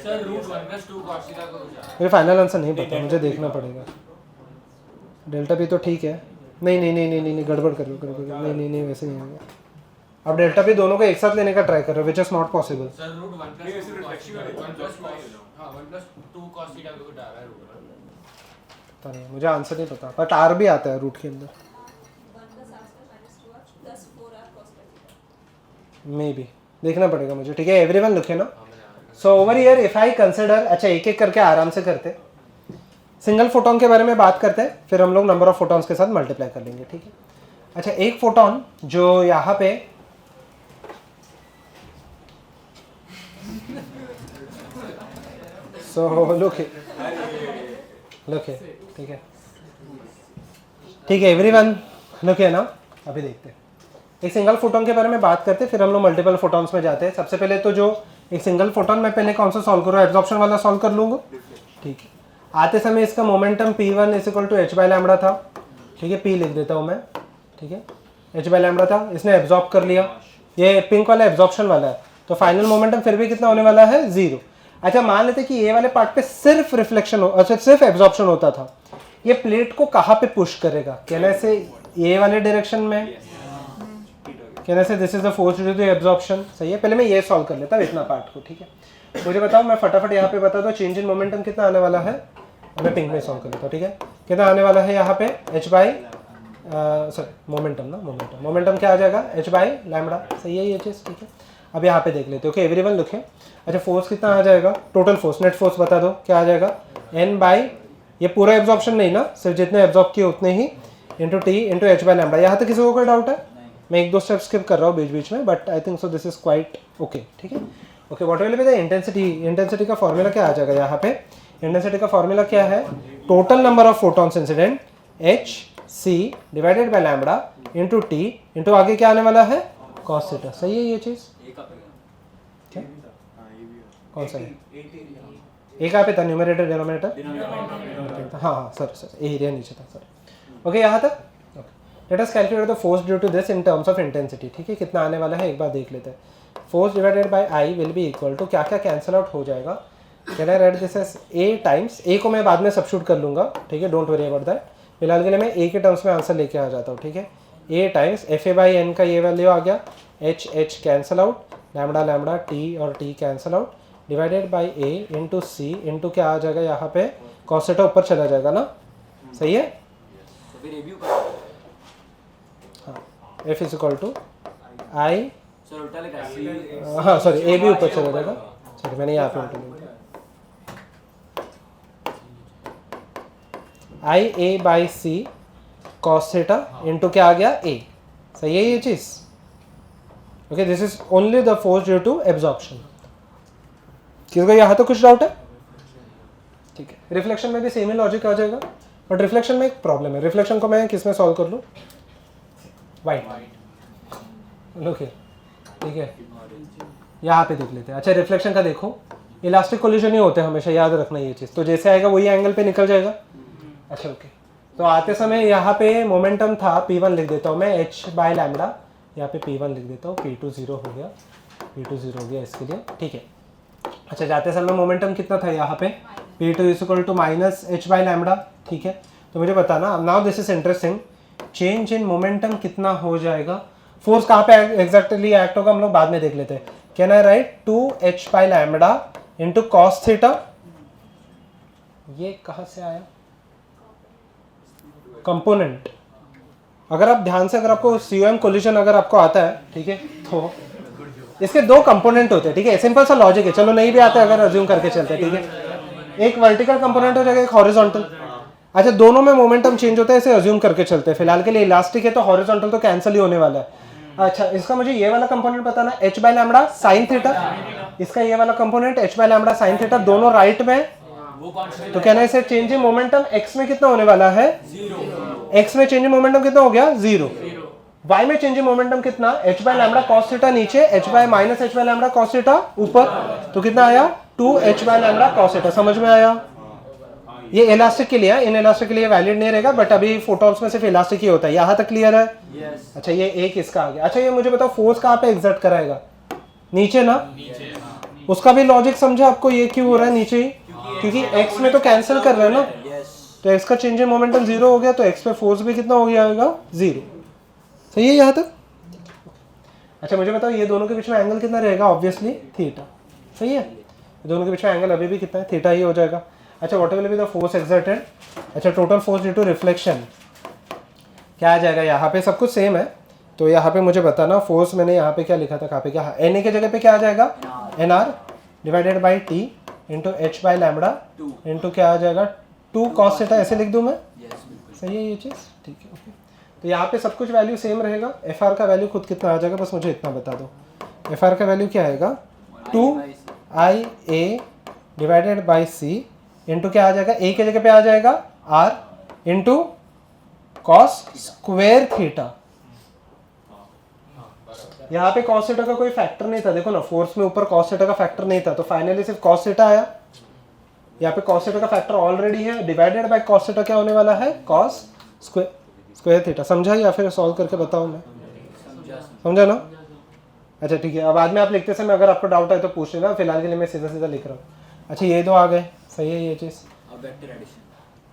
sir root 1 plus 2 cos theta को मुझे फाइनल आंसर नहीं पता, मुझे देखना पड़ेगा। डेल्टा भी तो ठीक है, नहीं गड़बड़ कर लो, नहीं वैसे नहीं होगा। अब डेल्टा भी दोनों को एक साथ लेने का ट्राई कर रहे हो, which is not possible. Sir root 1 plus 2 cos theta, 1 plus हाँ 1 plus 2 cos theta को हटा रहा है रूट, पता नहीं, मुझे आंसर नहीं पता, बट आर भी आता है रूट के अंदर, मे बी देखना पड़ेगा मुझे, ठीक है। एवरीवन लिखे ना। सो over here if I consider, अच्छा एक एक करके आराम से करते, सिंगल फोटोन के बारे में बात करते हैं, फिर हम लोग नंबर ऑफ फोटॉन्स के साथ मल्टीप्लाई कर लेंगे, ठीक है। अच्छा, एक फोटोन जो यहाँ पे सो लुक ठीक है एवरीवन लुक है ना। अभी देखते हैं, एक सिंगल फोटोन के बारे में बात करते हैं, फिर हम लोग मल्टीपल फोटॉन्स में जाते हैं। सबसे पहले तो जो एक सिंगल फोटोन, मैं पहले कौन सा सॉल्व करूँ, एब्जॉर्प्शन वाला सॉल्व कर लूँगा, ठीक है। आते समय इसका momentum P1 = h by lambda था, ठीक है, P लिख देता हूँ मैं, ठीक है, h by लैम्बडा था, इसने एब्जॉर्ब कर लिया, ये पिंक वाला एब्जॉर्प्शन वाला है, तो फाइनल मोमेंटम फिर भी कितना होने वाला है, 0। अच्छा, मान लेते कि ये वाले पार्ट पे सिर्फ रिफ्लेक्शन अच्छा सिर्फ एब्जॉर्प्शन होता था, ये प्लेट को कहाँ पे पुश करेगा, कहने से ये वाले डायरेक्शन में, कहने से this is the force due to absorption, सही है। पहले मैं ये सॉल्व कर लेता हूँ इतना पार्ट को, ठीक है। मुझे बताओ, मैं फटाफट यहाँ पे बता दो, चेंज इन मोमेंटम कितना आने वाला है, मैं पिंक में सॉल्व कर लेता हूँ, ठीक है। कितना आने वाला है यहाँ पे, मोमेंटम क्या आ जाएगा, h by लैम्बडा, सही है ये चीज़, ठीक है। अब यहाँ पे देख लेते हो, ओके एवरीवन लिखे। अच्छा, फोर्स कितना आ जाएगा, टोटल फोर्स, नेट फोर्स बता दो क्या आ जाएगा, n by, ये पूरा एब्जॉर्प्शन नहीं ना, सिर्फ जितने एब्जॉर्ब किए उतने ही, into T into h by lambda. यहाँ तक किसी को कोई डाउट है, मैं एक दो स्टेप स्किप कर रहा हूँ बीच बीच में, but I think so this is quite okay, ठीक है। Okay, what will be the intensity, intensity का फॉर्मूला क्या आ जाएगा यहाँ पे, इंटेंसिटी का फॉर्मूला क्या है, total number of photons incident H C divided by lambda into T into आगे क्या आने वाला है कॉस थीटा। सही है ये चीज़, क्या कौन सा है, एक यहाँ पे था न्यूमरेटर डिनोमिनेटर, हाँ हाँ सर एरिया नीचे था सर। ओके यहाँ तक, let us calculate the force due to this in terms of intensity, ठीक है। कितना आने वाला है एक बार देख लेते हैं। Force divided by I will be equal to, क्या क्या कैंसिल आउट हो जाएगा, can I write this as A times, A को मैं बाद में सब्स्टिट्यूट कर लूँगा, ठीक है, डोंट वरी अबाउट दैट। फिलहाल के लिए मैं ए के टर्म्स में आंसर लेके आ जाता हूँ, ठीक है। A times F A by N का ये वैल्यू आ गया, H H cancel out, lambda lambda T और T cancel out, divided by A into C into क्या आ जाएगा यहाँ पे कॉस थीटा ऊपर चला जाएगा ना, सही है। एफ इज इक्वल टू आई, हाँ सॉरी ए भी ऊपर चला जाएगा, सॉरी मैंने यहाँ पे उल्टा लिख दिया, I A by C cos theta into क्या आ गया ए, सही है ये चीज़। Okay, this is only the force due to absorption. किसी को यहाँ तो कुछ डाउट है, ठीक है। रिफ्लेक्शन में भी सेम ही लॉजिक आ जाएगा, बट रिफ्लेक्शन में एक प्रॉब्लम है, रिफ्लेक्शन को मैं किस में सॉल्व कर लूँ, वाइट, ओके ठीक है, यहाँ पे देख लेते हैं। अच्छा रिफ्लेक्शन का देखो, इलास्टिक कोलिजन ही होते हैं हमेशा, याद रखना ये चीज़, तो जैसे आएगा वही एंगल पे निकल जाएगा। अच्छा ओके, तो आते समय यहाँ पे मोमेंटम था P1 लिख देता हूँ मैं, h बाय लैम्बडा, यहाँ पे P1 लिख देता हूँ, P2 0 हो गया, P2 0 हो गया इसके लिए, ठीक है। अच्छा जाते समय मोमेंटम कितना था यहाँ पे, P2 is equal to minus H by lambda, ठीक है। तो मुझे बताना, now this is interesting, change in momentum कितना हो जाएगा, फोर्स कहाँ पे एग्जैक्टली एक्ट होगा हम लोग बाद में देख लेते हैं। Can I right 2h by lambda into cos theta, ये कहाँ से आया कंपोनेंट, अगर आप ध्यान से, अगर आपको COM कोलिजन अगर आपको आता है, ठीक है, तो इसके दो कंपोनेंट होते हैं, ठीक है, सिंपल सा लॉजिक है, चलो नहीं भी आता है अगर अज्यूम करके चलते हैं, ठीक है। एक वर्टिकल कंपोनेंट हो जाएगा, एक हॉरिजॉन्टल। अच्छा दोनों में मोमेंटम चेंज होता है, इसे अज्यूम करके चलते हैं। फिलहाल के लिए इलास्टिक है तो हॉरिजॉन्टल तो कैंसिल ही होने वाला है। अच्छा इसका मुझे ये वाला कंपोनेंट बताना, h by lambda sine theta, इसका ये वाला component h by lambda sine theta, दोनों राइट में, तो कहना है चेंज इन मोमेंटम x में कितना होने वाला है, x में चेंज इन मोमेंटम कितना हो गया 0, y में चेंज इन मोमेंटम कितना, h by lambda cos theta नीचे, h by minus h by lambda cos theta ऊपर, तो कितना आया 2h bye lambda cos theta. समझ में आया, ये इलास्टिक के लिए है, इन इलास्टिक के लिए वैलिड नहीं रहेगा, बट अभी फोटॉन्स में सिर्फ इलास्टिक ही होता है। यहाँ तक क्लियर है? yes. अच्छा ये एक इसका आ गया। अच्छा ये मुझे बताओ फोर्स कहाँ पे एग्जर्ट कराएगा, नीचे ना, नीचे, हाँ। उसका भी लॉजिक समझा आपको, ये क्यों हो रहा है नीचे, क्योंकि x में तो कैंसिल कर रहे हैं ना, तो x का चेंज इन मोमेंटम 0 हो गया, तो x पे फोर्स भी कितना हो गया होगा 0। सही है यहाँ तक? अच्छा मुझे बताओ ये दोनों के बीच में एंगल कितना रहेगा, ऑब्वियसली थीटा। सही है, दोनों के बीच में एंगल अभी भी कितना है, थीटा ही हो जाएगा। अच्छा what will be the force exerted, अच्छा total force due to reflection क्या आ जाएगा, यहाँ पे सब कुछ सेम है, तो यहाँ पे मुझे बताना फोर्स मैंने यहाँ पे क्या लिखा था, कहाँ पे क्या, एन ए के जगह पे क्या आ जाएगा N R divided by T into H by lambda into क्या आ जाएगा 2 cos थीटा, ऐसे लिख दूँ मैं? सही है ये चीज़, ठीक है ओके। तो यहाँ पे सब कुछ वैल्यू सेम रहेगा, एफ आर का वैल्यू खुद कितना आ जाएगा बस मुझे इतना बता दो, एफ आर का वैल्यू क्या आएगा 2IA divided by C into क्या आ जाएगा, ए के जगह पे आ जाएगा R into cos square theta. यहाँ पे कॉस थीटा का कोई फैक्टर नहीं था, देखो ना फोर्स में ऊपर कॉस थीटा का फैक्टर नहीं था, तो फाइनली सिर्फ कॉस थीटा आया। यहाँ पे कॉस थीटा का फैक्टर ऑलरेडी है, डिवाइडेड बाय कॉस थीटा क्या होने वाला है, कॉस स्क्वेयर थीटा। समझा या फिर सॉल्व करके बताऊँ मैं? समझा ना? अच्छा ठीक है, अब बाद में आप लिखते समय अगर आपको डाउट है तो पूछ लेना, फिलहाल के लिए मैं सीधा सीधा लिख रहा हूँ। अच्छा ये दो आ गए, सही है ये चीज़।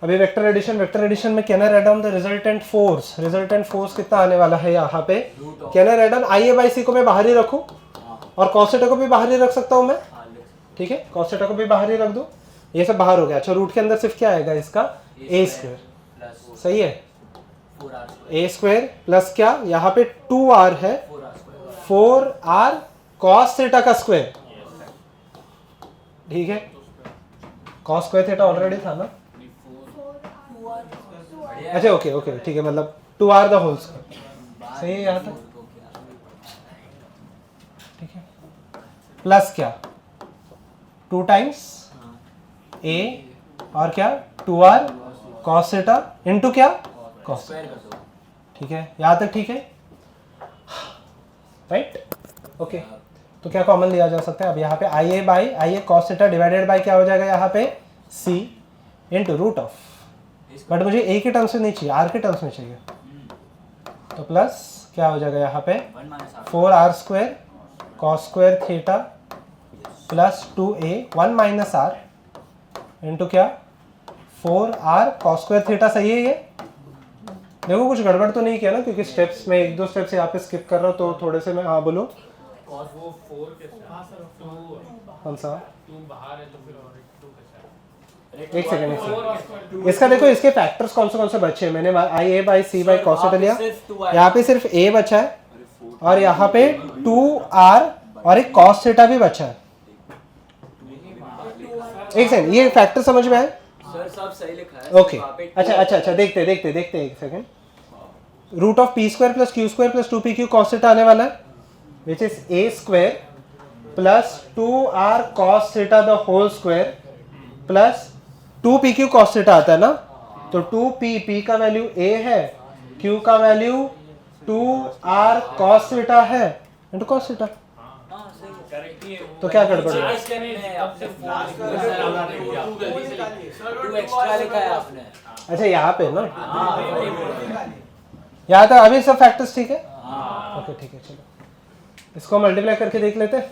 अभी वेक्टर एडिशन, वेक्टर एडिशन में can I write down the resultant force, resultant force कितना आने वाला है यहाँ पे, can I write down IA by C को मैं बाहर ही रखूँ और cos थीटा को भी बाहर ही रख सकता हूँ मैं, ठीक है, cos थीटा को भी बाहर ही रख दूँ, ये सब बाहर हो गया। अच्छा रूट के अंदर सिर्फ क्या आएगा इसका a स्क्वायर, सही है, a स्क्वायर प्लस क्या यहाँ पे 2r है 4r cos थीटा का स्क्वायर, ठीक है, cos स्क्वायर थीटा ऑलरेडी था ना। अच्छा ओके ओके ठीक है, मतलब 2r द होल स्क्वायर। सही है यहाँ तक? प्लस क्या 2 टाइम्स a और क्या 2r cos थीटा इंटू क्या cos। स्क्वायर कर दो। ठीक है, यहाँ तक ठीक है, राइट? ओके, तो क्या कॉमन लिया जा सकता है? अब यहाँ पे I A cos theta divided by क्या हो जाएगा यहाँ पे c into root of, but मुझे a के टर्म्स में नहीं चाहिए, r के टर्म्स में चाहिए, तो प्लस क्या हो जाएगा यहाँ पे 4r square cos square theta plus 2a 1 minus r into क्या 4r cos स्क्वायर थीटा। सही है ये? देखो कुछ गड़बड़ तो नहीं किया ना, क्योंकि स्टेप्स में 1-2 स्टेप्स यहाँ पे स्किप कर रहा हूँ, तो थोड़े से मैं हाँ बोलो और वो 4 के साथ 2 कौन सा? बाहर है तो फिर और 2 के साथ एक सेकंड, इसका देखो इसके फैक्टर्स कौन से बचे हैं। मैंने I A by C by cos theta लिया, यहाँ पे सिर्फ a बचा है और यहाँ पे 2r और एक cos थीटा भी बचा है। एक सेकंड, ये फैक्टर समझ में आए? सर सब सही लिखा है। ओके, अच्छा देखते एक second. Root of p square plus q square plus 2pq cos theta आने वाला है, which is a square plus 2r cos theta the whole square plus 2pq cos theta आता है ना, तो 2p का वैल्यू a है, q का वैल्यू 2r cos थीटा है इंटू cos थीटा। तो क्या गड़बड़ है? टू एक्स्ट्रा लिखा है आपने। अच्छा यहाँ पे ना, यहाँ तक अभी सब फैक्टर्स ठीक है? ओके ठीक है, चलो इसको मल्टीप्लाई करके देख लेते हैं।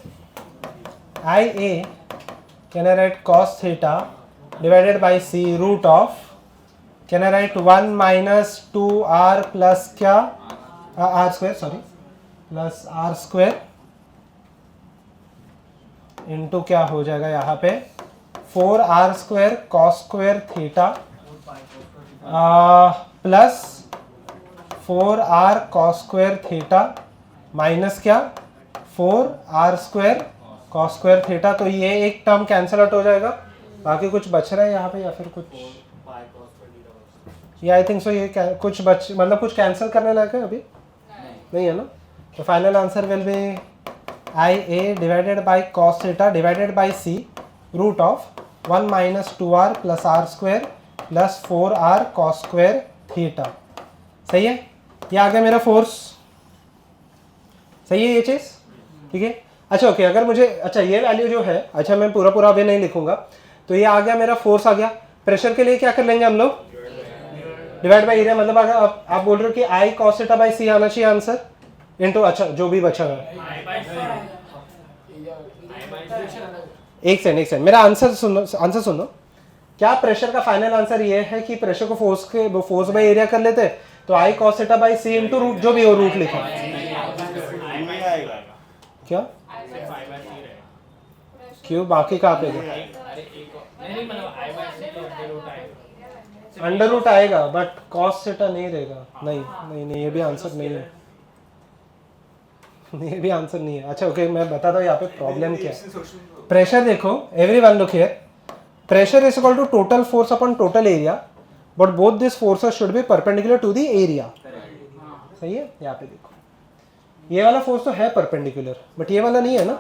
I A can I write cos theta divided by c root of can I write 1 minus 2r plus क्या r square, sorry plus r square into क्या हो जाएगा यहाँ पे 4r square cos square theta plus 4r cos square theta minus क्या 4r square cos square theta. तो ये एक टर्म कैंसिल आउट हो जाएगा, बाकी कुछ बच रहा है यहाँ पे या फिर कुछ ये आई थिंक सो ये कुछ बच मतलब कुछ कैंसिल करने लायक है अभी नहीं है ना। तो final answer will be I A divided by cos theta divided by c root of 1 minus 2r plus r square plus 4r cos square theta. सही है? ये आ गया मेरा फोर्स। सही है ये चीज़? ठीक है, अच्छा ओके, अगर मुझे अच्छा ये वैल्यू जो है, अच्छा मैं पूरा अभी नहीं लिखूंगा, तो ये आ गया मेरा फोर्स आ गया। प्रेशर के लिए क्या कर लेंगे हम लोग? डिवाइड बाई एरिया, मतलब अगर आप बोल रहे हो कि आई cos थीटा बाई c आना चाहिए आंसर इंटू अच्छा जो भी बचा है। एक सेकंड मेरा आंसर सुनो। क्या प्रेशर का फाइनल आंसर ये है कि प्रेशर को फोर्स बाई एरिया कर लेते, तो I cos theta by c into root जो भी हो रूट लिखा क्या क्यों बाकी कहाँ पे अंडर रूट आएगा बट cos थीटा नहीं रहेगा। नहीं ये भी आंसर नहीं है, ये भी आंसर नहीं है। अच्छा ओके, मैं बताता हूँ यहाँ पे प्रॉब्लम क्या है। प्रेशर देखो, everyone look here, pressure is equal to total force upon total area, but both this forces should be perpendicular to the area. सही है? यहाँ पे देखो, ये वाला फोर्स तो है परपेंडिकुलर, बट ये वाला नहीं है ना।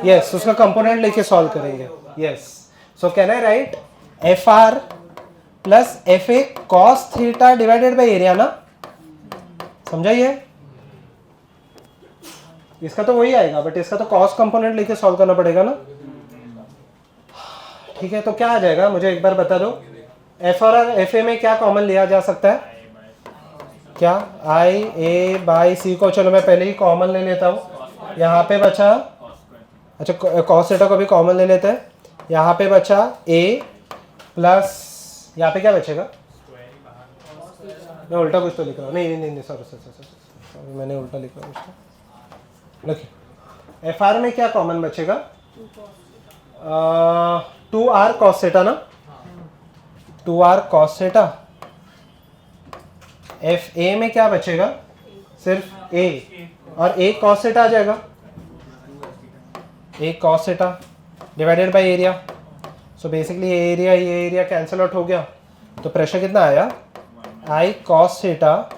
यस, उसका कंपोनेंट लेके सॉल्व करेंगे। Yes, so can I right F R plus F A cos theta divided by area ना, समझाइए? इसका तो वही आएगा, बट इसका तो कॉस कंपोनेंट लेके सॉल्व करना पड़ेगा ना। ठीक है, तो क्या आ जाएगा मुझे एक बार बता दो। एफ आर और एफ ए में क्या कॉमन लिया जा सकता है? क्या आई ए बाई सी को चलो मैं पहले ही कॉमन ले लेता हूँ। यहाँ पे बचा, अच्छा कॉस थीटा को भी कॉमन ले लेते हैं। यहाँ पे बचा ए प्लस यहाँ पे क्या बचेगा? मैं उल्टा कुछ तो लिख रहा हूँ, नहीं सॉरी मैंने उल्टा लिख रहा हूँ। देखिए एफ आर में क्या कॉमन बचेगा? 2r cos थीटा ना, 2r cos theta. F A में क्या बचेगा? सिर्फ a और a cos थीटा आ जाएगा, a cos theta divided by area. So basically ये एरिया कैंसिल आउट हो गया, तो प्रेशर कितना आया? आई cos theta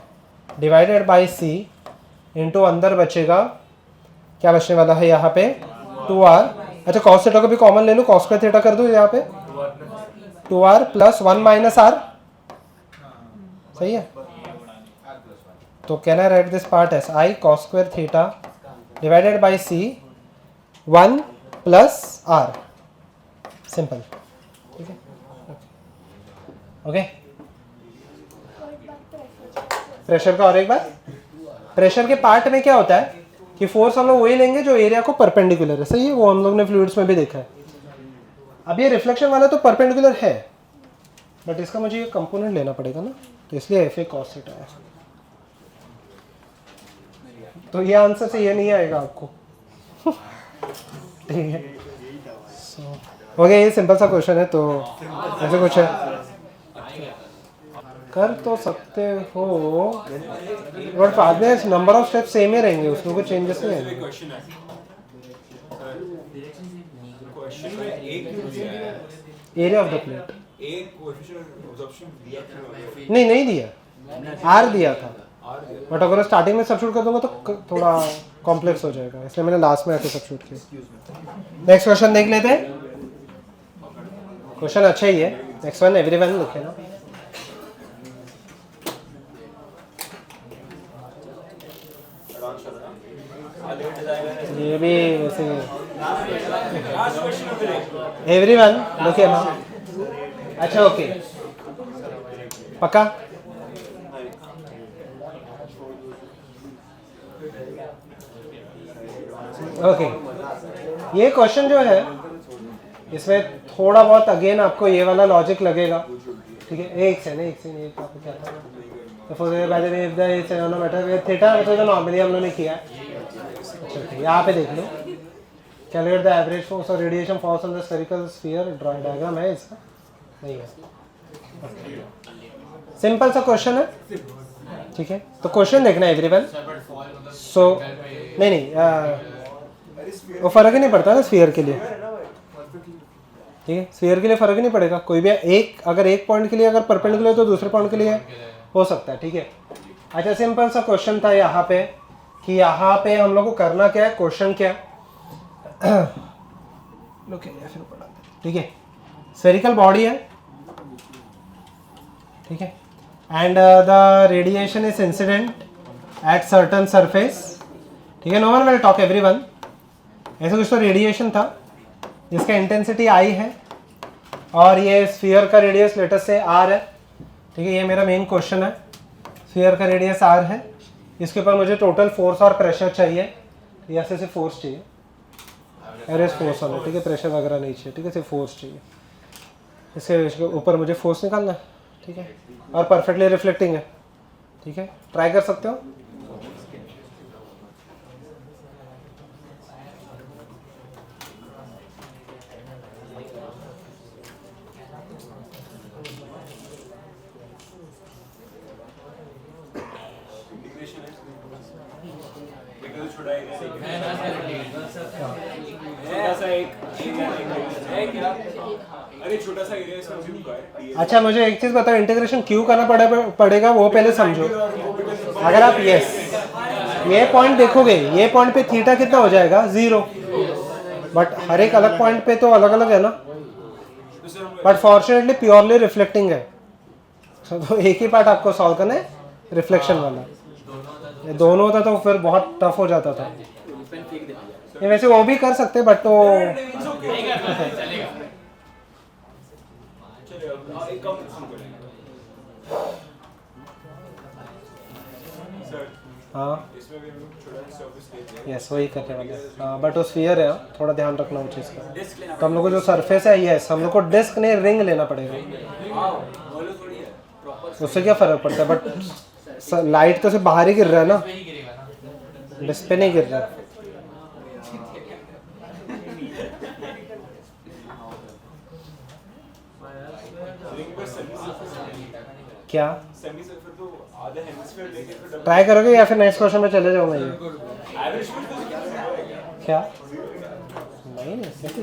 divided by c into अंदर बचेगा क्या बचने वाला है यहाँ पे 2r। अच्छा cos थीटा को भी कॉमन ले लो, cos स्क्वायर थीटा कर दो यहाँ पे 2r प्लस 1 माइनस r, सही है। तो can I write this part S I cos square theta divided by c 1 plus r, simple, ठीक है। ओके प्रेशर का और एक बार, प्रेशर के पार्ट में क्या होता है कि फोर्स हम लोग वही लेंगे जो एरिया को परपेंडिकुलर है, सही है, वो हम लोग ने फ्लूइड्स में भी देखा है। अब ये रिफ्लेक्शन वाला तो परपेंडिकुलर है, बट इसका मुझे ये कंपोनेंट लेना पड़ेगा ना, तो इसलिए एफ ए कॉस थीटा है। तो ये आंसर से ये नहीं आएगा आपको ठीक है। ओके, ये सिंपल सा क्वेश्चन है, तो ऐसे कुछ है कर तो सकते हो, बट बाद में नंबर ऑफ स्टेप सेम ही रहेंगे, उसमें कोई चेंजेस नहीं आएंगे। एरिया ऑफ द प्लेट नहीं दिया, आर दिया था, बट अगर स्टार्टिंग में सब्स्टिट्यूट कर दूंगा तो थोड़ा कॉम्प्लेक्स हो जाएगा, इसलिए मैंने लास्ट में आके सब्स्टिट्यूट किया। नेक्स्ट क्वेश्चन देख लेते हैं। क्वेश्चन अच्छा ही है। नेक्स्ट वन एवरीवन लिखे ना। ये भी वैसे एवरीवन लिखे ना। अच्छा ओके, पक्का। ओके, ये क्वेश्चन जो है इसमें थोड़ा बहुत अगेन आपको ये वाला लॉजिक लगेगा, ठीक है। एक से क्या था, तो for by the way if the it's no matter with theta, तो नॉर्मली हम लोगों ने किया है। अच्छा ठीक है, यहाँ पे देख लो, कैलकुलेट द एवरेज फोर्स और radiation force on the spherical sphere, diagram है इसका, नहीं है, सिंपल सा क्वेश्चन है, ठीक है। तो क्वेश्चन देखना है एवरीवन। सो नहीं वो फर्क ही नहीं पड़ता ना स्फीयर के लिए, ठीक है। स्फीयर के लिए फर्क ही नहीं पड़ेगा, कोई भी एक, अगर एक पॉइंट के लिए अगर परपेंडिकुलर है तो दूसरे पॉइंट के लिए हो सकता है, ठीक है। अच्छा सिंपल सा क्वेश्चन था यहाँ पे कि यहाँ पे हम लोग को करना क्या है, क्वेश्चन क्या ठीक है। स्फेरिकल बॉडी है, ठीक है, and the radiation is incident at certain surface, ठीक है। No one will talk, everyone. ऐसा कुछ तो रेडिएशन था जिसका इंटेंसिटी आई है और ये स्फीयर का रेडियस लेटेस्ट से आर है, ठीक है। ये मेरा मेन क्वेश्चन है, स्फीयर का रेडियस आर है, इसके ऊपर मुझे टोटल फोर्स और प्रेशर चाहिए, या सिर्फ फोर्स चाहिए, एवरेज फोर्स होना, ठीक है, प्रेशर वगैरह नहीं चाहिए, ठीक है, सिर्फ फोर्स चाहिए। इसके ऊपर मुझे फोर्स निकालना है, ठीक है, और परफेक्टली रिफ्लेक्टिंग है, ठीक है। ट्राई कर सकते हो। अच्छा मुझे एक चीज बताओ, इंटीग्रेशन क्यों करना पड़ेगा वो पहले समझो। अगर आप ये पॉइंट देखोगे, ये पॉइंट पे थीटा कितना हो जाएगा 0, बट हर एक अलग पॉइंट पे तो अलग अलग है ना, बट फॉर्चुनेटली प्योरली रिफ्लेक्टिंग है, तो एक ही पार्ट आपको सॉल्व करना है, रिफ्लेक्शन वाला। ये दोनों होता तो फिर बहुत टफ हो जाता था। ये वैसे वो भी कर सकते बट तो हाँ यस वही करने वाले हैं, हाँ बट वो स्फीयर है, थोड़ा ध्यान रखना उस चीज़ का। तो हम लोग को जो सरफेस है यस, हम लोग को डिस्क नहीं रिंग लेना पड़ेगा, उससे क्या फ़र्क पड़ता है, बट लाइट तो सिर्फ बाहर ही गिर रहा है ना, डिस्क पे नहीं गिर रहा है। क्या ट्राई करोगे या फिर नेक्स्ट क्वेश्चन में चले जाऊंगा? ये क्या नहीं कैसे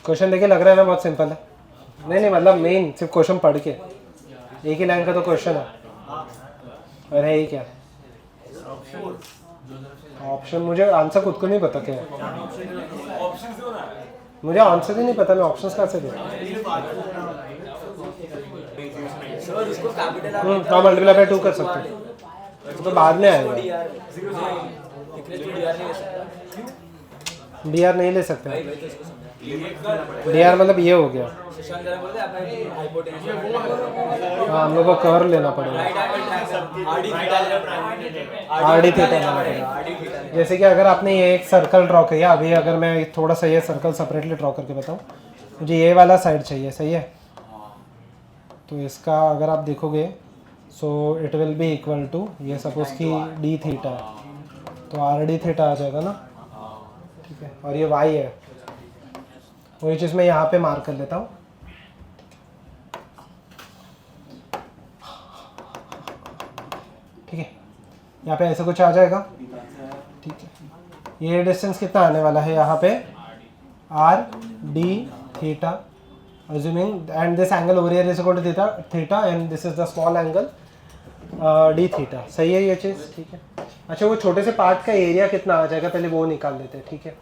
क्वेश्चन देखिए लग रहा है ना बहुत सिंपल है। नहीं मतलब मेन सिर्फ क्वेश्चन पढ़ के एक ही लाइन का तो क्वेश्चन है और है ही क्या ऑप्शन। मुझे आंसर खुद को नहीं पता क्या है, मुझे आंसर ही नहीं पता, मैं ऑप्शंस कहाँ से दूँ। हाँ मल्टीप्लाई बाय 2 कर सकते हैं तो बाद में आएगा। डी आर नहीं ले सकते, डी आर मतलब ये हो गया। हाँ हम लोग को कर्व लेना पड़ेगा, आर डी थीटा लेना पड़ेगा। जैसे कि अगर आपने ये एक सर्कल ड्रॉ किया, अभी अगर मैं थोड़ा सा ये सर्कल सेपरेटली ड्रॉ करके बताऊँ, मुझे ये वाला साइड चाहिए, सही है। तो इसका अगर आप देखोगे so it will be equal to ये सपोज कि डी थीटा है तो आर डी थीटा आ जाएगा ना, ठीक है। और ये वाई है, वही चीज़ मैं यहाँ पे मार्क कर लेता हूँ, ठीक है। यहाँ पे ऐसे कुछ आ जाएगा, ठीक है। ये डिस्टेंस कितना आने वाला है यहाँ पे r D theta, assuming and this angle over here is equal to theta and this is the small angle d theta, सही है ये चीज़, ठीक है। अच्छा वो छोटे से पार्ट का एरिया कितना आ जाएगा पहले वो निकाल लेते हैं, ठीक है।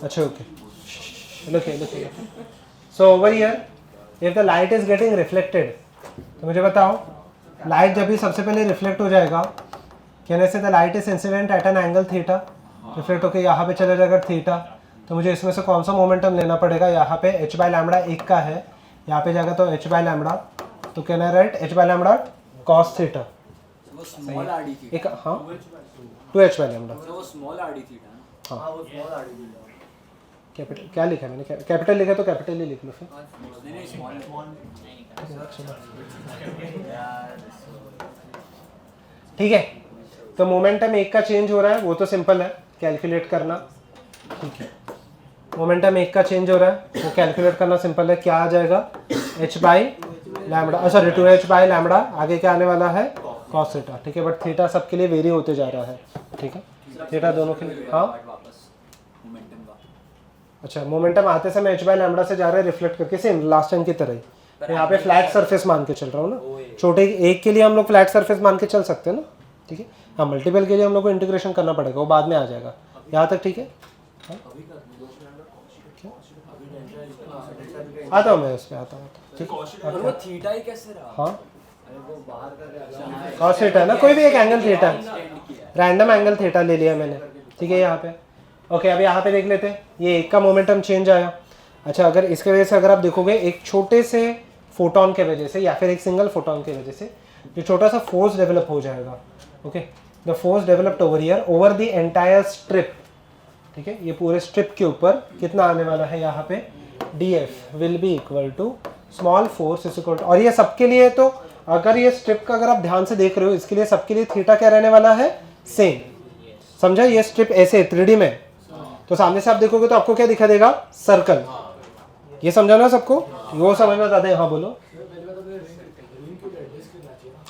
अच्छा okay, look. So over here, if the light is getting reflected, तो मुझे बताओ लाइट जब भी सबसे पहले रिफ्लेक्ट हो जाएगा, कहने से the light is incident at an angle theta, reflect होकर यहाँ पे चला जाएगा थीटा, तो मुझे इसमें से कौन सा मोमेंटम लेना पड़ेगा। यहाँ पे h बाई लैम्बडा एक का है, यहाँ पे जाएगा तो h बाई लैम्बडा, तो कहना है right h by lambda cos theta, एक हाँ 2h बाई लैम्बडा, हाँ कैपिटल क्या लिखा है मैंने, कैपिटल लिखा तो कैपिटल ही लिख लो फिर। ठीक है, तो मोमेंटम एक का चेंज हो रहा है, वो तो सिंपल है कैलकुलेट करना, ठीक है। मोमेंटम एक का चेंज हो रहा है, वो कैलकुलेट करना सिंपल है, क्या आ जाएगा h by lambda, sorry 2h by lambda, आगे क्या आने वाला है कॉस थीटा, ठीक है। बट थीटा सबके लिए वेरी होते जा रहा है, ठीक है, थीटा दोनों के लिए। हाँ अच्छा, मोमेंटम आते समय h बाई लैम्बडा से जा रहा है रिफ्लेक्ट करके, सेम लास्ट टाइम की तरह ही। तो यहाँ पे फ्लैट सरफेस मान के चल रहा हूँ ना, छोटे एक के लिए हम लोग फ्लैट सरफेस मान के चल सकते हैं ना, ठीक है। हाँ मल्टीपल के लिए हम लोग को इंटीग्रेशन करना पड़ेगा, वो बाद में आ जाएगा, यहाँ तक ठीक है। आता हूँ मैं उस पर आता हूँ, ठीक है। हाँ कॉस थीटा है ना, कोई भी एक angle theta, random angle theta ले लिया मैंने, ठीक है। यहाँ पे ओके, अब यहाँ पे देख लेते हैं, ये एक का मोमेंटम चेंज आया। अच्छा अगर इसके वजह से अगर आप देखोगे एक छोटे से फोटोन के वजह से या फिर एक सिंगल फोटोन की वजह से जो छोटा सा फोर्स डेवलप हो जाएगा, okay, the force developed over here over the entire strip, ठीक है। ये पूरे स्ट्रिप के ऊपर कितना आने वाला है यहाँ पे df will be equal to small force is equal to, और ये सबके लिए, तो अगर ये स्ट्रिप का अगर आप ध्यान से देख रहे हो, इसके लिए सबके लिए थीटा क्या रहने वाला है सेम, समझा। ये स्ट्रिप ऐसे 3D में, तो सामने से आप देखोगे तो आपको क्या दिखा देगा सर्कल, ये समझा ना सबको, वो समझना चाहते हैं। हाँ बोलो।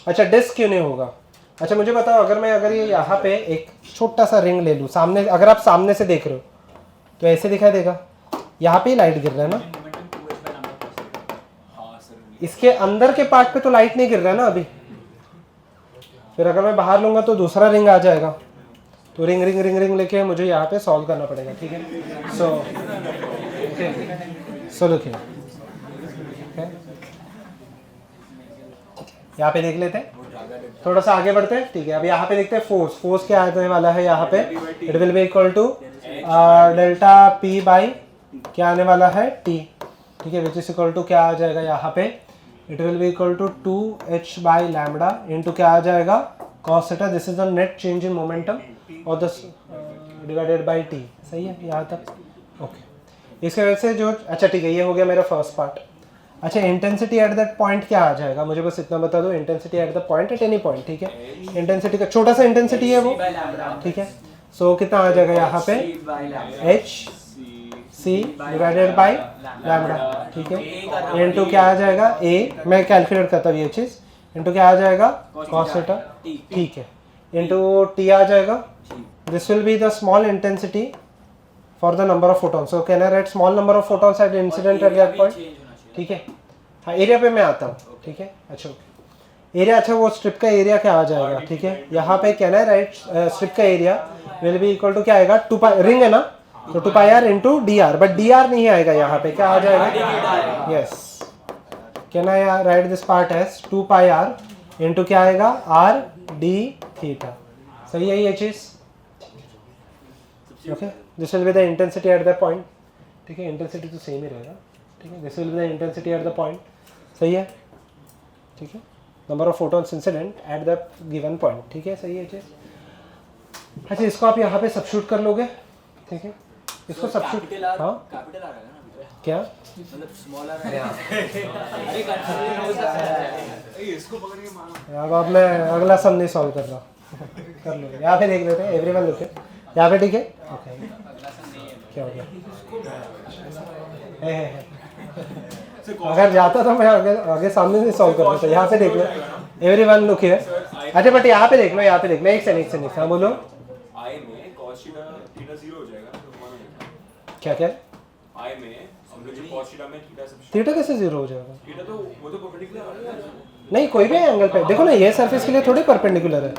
अच्छा डिस्क क्यों नहीं होगा, अच्छा मुझे बताओ, अगर ये यहाँ पे एक छोटा सा रिंग ले लूँ सामने, अगर आप सामने से देख रहे हो तो ऐसे दिखाई देगा, यहाँ पे लाइट गिर रहा है ना, इसके अंदर के पार्ट पे तो लाइट नहीं गिर रहा है ना अभी। फिर अगर मैं बाहर लूंगा तो दूसरा रिंग आ जाएगा, तो रिंग रिंग रिंग रिंग लेके मुझे यहाँ पे सॉल्व करना पड़ेगा, ठीक है। सो लुकिए, यहाँ पे देख लेते हैं, थोड़ा सा आगे बढ़ते हैं, ठीक है। अब यहाँ पे देखते हैं फोर्स क्या आने वाला है यहाँ पे, it will be equal to delta p by क्या आने वाला है टी, ठीक है, विच इज इक्वल टू क्या आ जाएगा यहाँ पे, it will be equal to 2h by lambda into क्या आ जाएगा cos theta, this is the net change in momentum और द डिवाइडेड बाई टी, सही है यहाँ तक, ओके। इसके वजह से जो, अच्छा ठीक है, ये हो गया मेरा फर्स्ट पार्ट। अच्छा इंटेंसिटी एट दैट पॉइंट क्या आ जाएगा, मुझे बस इतना बता दो, intensity at the point at any point, ठीक है। इंटेंसिटी का छोटा सा इंटेंसिटी है वो, ठीक है। सो कितना आ जाएगा यहाँ पे h c divided by lambda, ठीक है। इनटू क्या आ जाएगा ए, मैं कैलकुलेट करता हूँ ये चीज़, इनटू क्या आ जाएगा कॉस थीटा, ठीक है, इनटू टी आ जाएगा। This will be the small intensity for the number of photons. So can I write small number of photons at incident at that point, ठीक है। हाँ एरिया पे मैं आता हूँ, ठीक है। अच्छा एरिया, अच्छा वो स्ट्रिप का एरिया क्या आ जाएगा, ठीक है। यहाँ पे कैन आई राइट स्ट्रिप का area will be equal to क्या आएगा, 2 पाई, रिंग है ना, तो 2 pi R into D R, but D R नहीं आएगा यहाँ पे, क्या आ जाएगा, yes, can I write this part as 2 pi R into क्या आएगा आर डी थीटा, सही है ये चीज़, okay. This will be the intensity at the point, ठीक है, इंटेंसिटी तो सेम ही रहेगा, ठीक है। This will be the intensity at the point, सही है, ठीक है। Number of photons incident at the given point, ठीक है, सही है चीज़। अच्छा इसको आप यहाँ पे सबस्टिट्यूट कर लोगे, ठीक है, इसको सबस्टिट्यूट, हाँ कैपिटल आ रहा है ना क्या, मतलब स्मॉल आ रहा है। अरे कंफ्यूजन हो सकता है इसको पकड़ के मारो। अब मैं अगला सम नहीं सॉल्व कर रहा, कर लो यहाँ पे देख लेते हैं, एवरीवन लुक है यहाँ पे, ठीक है, ओके। क्या हो गया, है। अगर जाता तो मैं आगे सामने से सॉल्व कर रहा था, यहाँ पे देख लो, एवरीवन लुक है। अच्छा बट यहाँ पे देख लो, यहाँ पे देख लो, एक सेकंड, हाँ बोलो, आई में cos थीटा 0 हो जाएगा तो मानो क्या क्या, आई में हम लोग जो cos थीटा में थीटा सब थीटा कैसे जीरो हो जाएगा, थीटा तो वो तो परपेंडिकुलर है, नहीं कोई भी एंगल पे देखो ना, ये सरफेस के लिए थोड़ी परपेंडिकुलर है,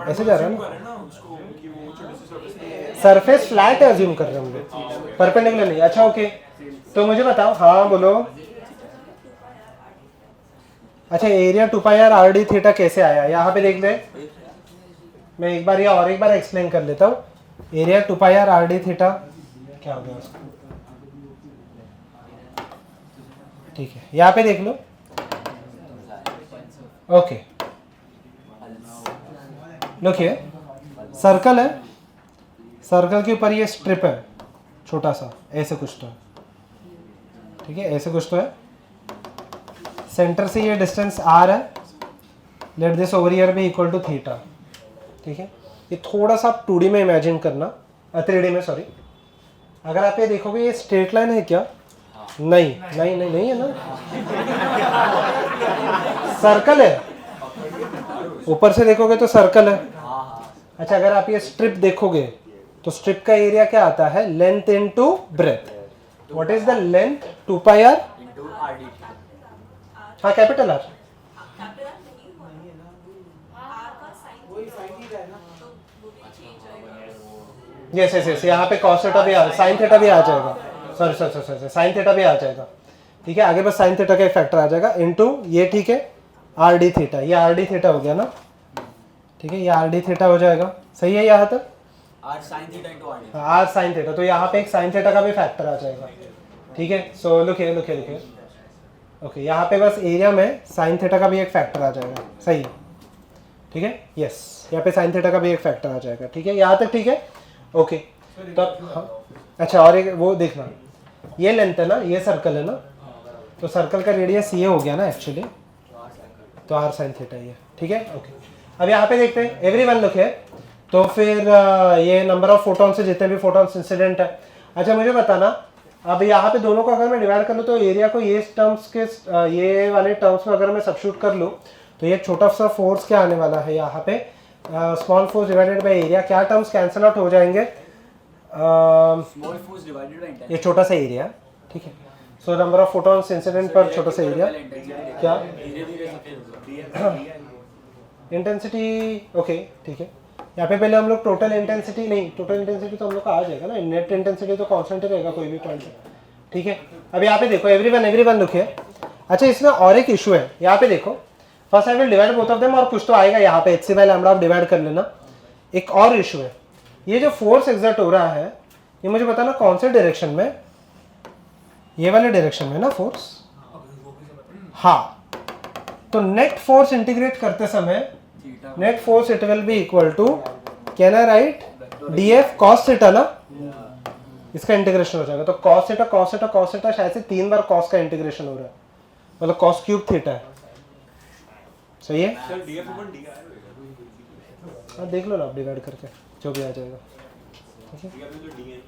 ऐसे जा रहा है ना, ना उसको कि वो छोटे से सरफेस पे सरफेस फ्लैट एज्यूम कर रहे हैं हम लोग, परपेंडिकुलर नहीं। अच्छा ओके, तो मुझे बताओ, हाँ बोलो। अच्छा area 2 pi r r D theta कैसे आया, यहाँ पे देख ले, मैं एक बार या और एक बार एक्सप्लेन कर लेता हूँ। Area 2 pi r r D theta क्या हो गया उसको, ठीक है, यहाँ पे देख लो, ओके देखिए सर्कल है, सर्कल के ऊपर ये स्ट्रिप है छोटा सा, ऐसे कुछ तो है, ठीक है, ऐसे कुछ तो है, सेंटर से ये डिस्टेंस आर है, let this over here be equal to theta, ठीक है। ये थोड़ा सा आप 2D में इमेजिन करना, 3D में सॉरी। अगर आप ये देखोगे ये स्ट्रेट लाइन है क्या, नहीं नहीं नहीं नहीं है ना, सर्कल है, ऊपर से देखोगे तो सर्कल है। अच्छा अगर आप ये स्ट्रिप देखोगे तो स्ट्रिप का एरिया क्या आता है, length into breadth, what is the length, 2 pi R into R D. हाँ capital R, yes yes yes, यहाँ पे cos थीटा भी आ, sin थीटा भी आ जाएगा, सॉरी sin थीटा भी आ जाएगा, ठीक है। आगे बस sin थीटा का एक फैक्टर आ जाएगा इनटू ये, ठीक है, आर डी थीटा, ये आर डी थीटा हो गया ना, ठीक है, ये आर डी थीटा हो जाएगा, सही है यहाँ तक, r sine theta into r d. R sine theta, तो यहाँ पे एक साइन थीटा का भी फैक्टर आ जाएगा, ठीक है। सो लुकिए ओके, यहाँ पे बस एरिया में साइन थीटा का भी एक फैक्टर आ जाएगा, सही है, ठीक है, यस, यहाँ पे साइन थीटा का भी एक फैक्टर आ जाएगा, ठीक है, यहाँ तक ठीक है, ओके। तो हाँ अच्छा, और एक वो देखना, ये लेंथ है ना, ये सर्कल है ना, तो सर्कल का रेडियस ये हो गया ना एक्चुअली, तो आर साइन थीटा ये, ठीक है, ओके। अब यहाँ पे देखते हैं, एवरीवन लुक है, तो फिर ये नंबर ऑफ फोटॉन से जितने भी फोटॉन्स इंसिडेंट है। अच्छा मुझे बताना, अब यहाँ पे दोनों को अगर मैं डिवाइड कर लूँ तो एरिया को ये टर्म्स के ये वाले टर्म्स में अगर मैं सब्स्टिट्यूट कर लूँ तो ये छोटा सा फोर्स क्या आने वाला है यहाँ पे, small force divided by area, क्या टर्म्स कैंसिल आउट हो जाएंगे, small force divided bye intensity. ये छोटा सा एरिया, ठीक है। So number of photons incident पर छोटा सा एरिया, क्या धीरे-धीरे सब इंटेंसिटी, ओके ठीक है। यहाँ पे पहले हम लोग टोटल इंटेंसिटी नहीं, टोटल इंटेंसिटी तो हम लोग का आ जाएगा ना, नेट इंटेंसिटी तो कांस्टेंट ही रहेगा कोई भी पॉइंट पे, ठीक है। अब यहाँ पे देखो, एवरीवन लुकिए। अच्छा इसमें और एक इशू है, यहाँ पे देखो, first I will divide both of them, और कुछ तो आएगा यहाँ पे एच सी बाय लैम्डा आप डिवाइड कर लेना। एक और इशू है, ये जो फोर्स एग्जर्ट हो रहा है ये मुझे बताना कौन से डायरेक्शन में, ये वाले डायरेक्शन में ना फोर्स, हाँ। तो नेट फोर्स इंटीग्रेट करते समय net force it will be equal to, can I write df cos theta ना, इसका इंटीग्रेशन हो जाएगा, तो cos थीटा शायद से 3 बार cos का इंटीग्रेशन हो रहा है, मतलब cos क्यूब थीटा है, सही है। सर डीएफ अपन डी आर होगा, हाँ देख लो ना आप डिवाइड करके जो भी आ जाएगा, ठीक है। डीएफ में जो डी है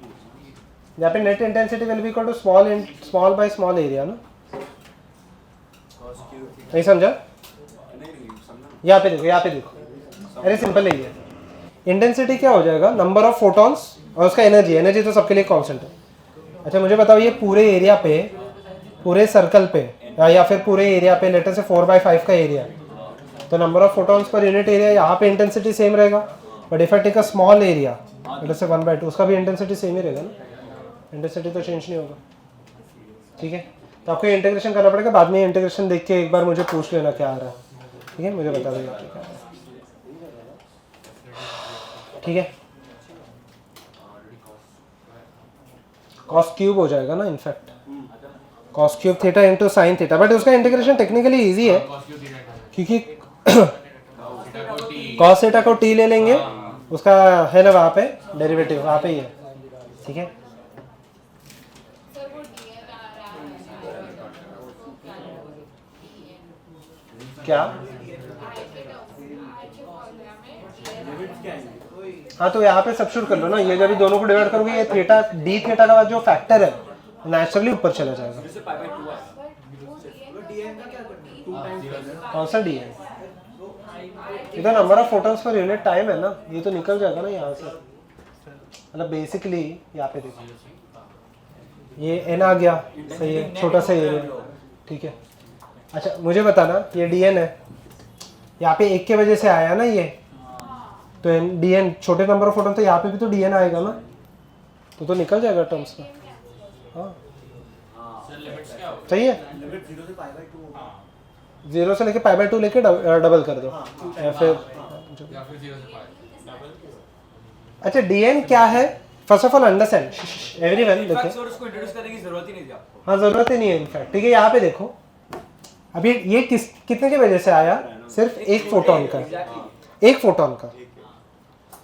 यहाँ पे net intensity will be equal to small by small area ना, नहीं समझा? यहाँ पे देखो, यहाँ पे देखो, अरे सिंपल है ये। इंटेंसिटी क्या हो जाएगा? नंबर ऑफ फोटॉन्स और उसका एनर्जी, एनर्जी तो सबके लिए कांस्टेंट है। अच्छा मुझे बताओ ये पूरे एरिया पे, पूरे सर्कल पे या फिर पूरे एरिया पे लेटर से 4/5 का एरिया, तो number of photons per unit area यहाँ पे इंटेंसिटी सेम रहेगा, but if I take a small area later से 1/2 उसका भी इंटेंसिटी सेम ही रहेगा ना, इंटेंसिटी तो चेंज नहीं होगा। ठीक है, तो आपको इंटीग्रेशन करना पड़ेगा, बाद में इंटीग्रेशन देख के एक बार मुझे पूछ लेना क्या आ रहा है। ठीक है, मुझे बता देगा क्या आ रहा है। ठीक है, cos क्यूब हो जाएगा ना in fact, cos cube theta into sine theta, but उसका इंटीग्रेशन टेक्निकली इजी है क्योंकि cos थीटा को t ले लेंगे, उसका है ना वहाँ पे डेरिवेटिव, वहाँ पे ही है। ठीक है, क्या? हाँ तो यहाँ पे सब्स्टिट्यूट कर लो ना, ये जब भी दोनों को डिवाइड करोगे ये थीटा डी थीटा का जो फैक्टर है नेचुरली ऊपर चला जाएगा। कौन सा डी है? इधर number of photons per unit time है ना, ये तो निकल जाएगा ना यहाँ से। मतलब बेसिकली यहाँ पे देखो ये एन आ गया, सही है, छोटा सा एरिया। ठीक है, अच्छा मुझे बताना ये डी एन है, यहाँ पे एक के वजह से आया ना ये, तो डी एन छोटे नंबर ऑफ फोटोन, तो यहाँ पे भी तो डी एन आएगा ना, तो निकल जाएगा टर्म्स में। हाँ सही है, 0 से लेके π/2 लेके डबल कर दो या फिर अच्छा डी एन क्या है? First of all understand everyone, देखो उसको इंट्रोड्यूस करने की जरूरत ही नहीं थी आपको। हाँ जरूरत ही नहीं है इनफैक्ट। ठीक है, यहाँ पे देखो अभी ये कितने की वजह से आया? सिर्फ एक फोटोन का, एक फोटोन का,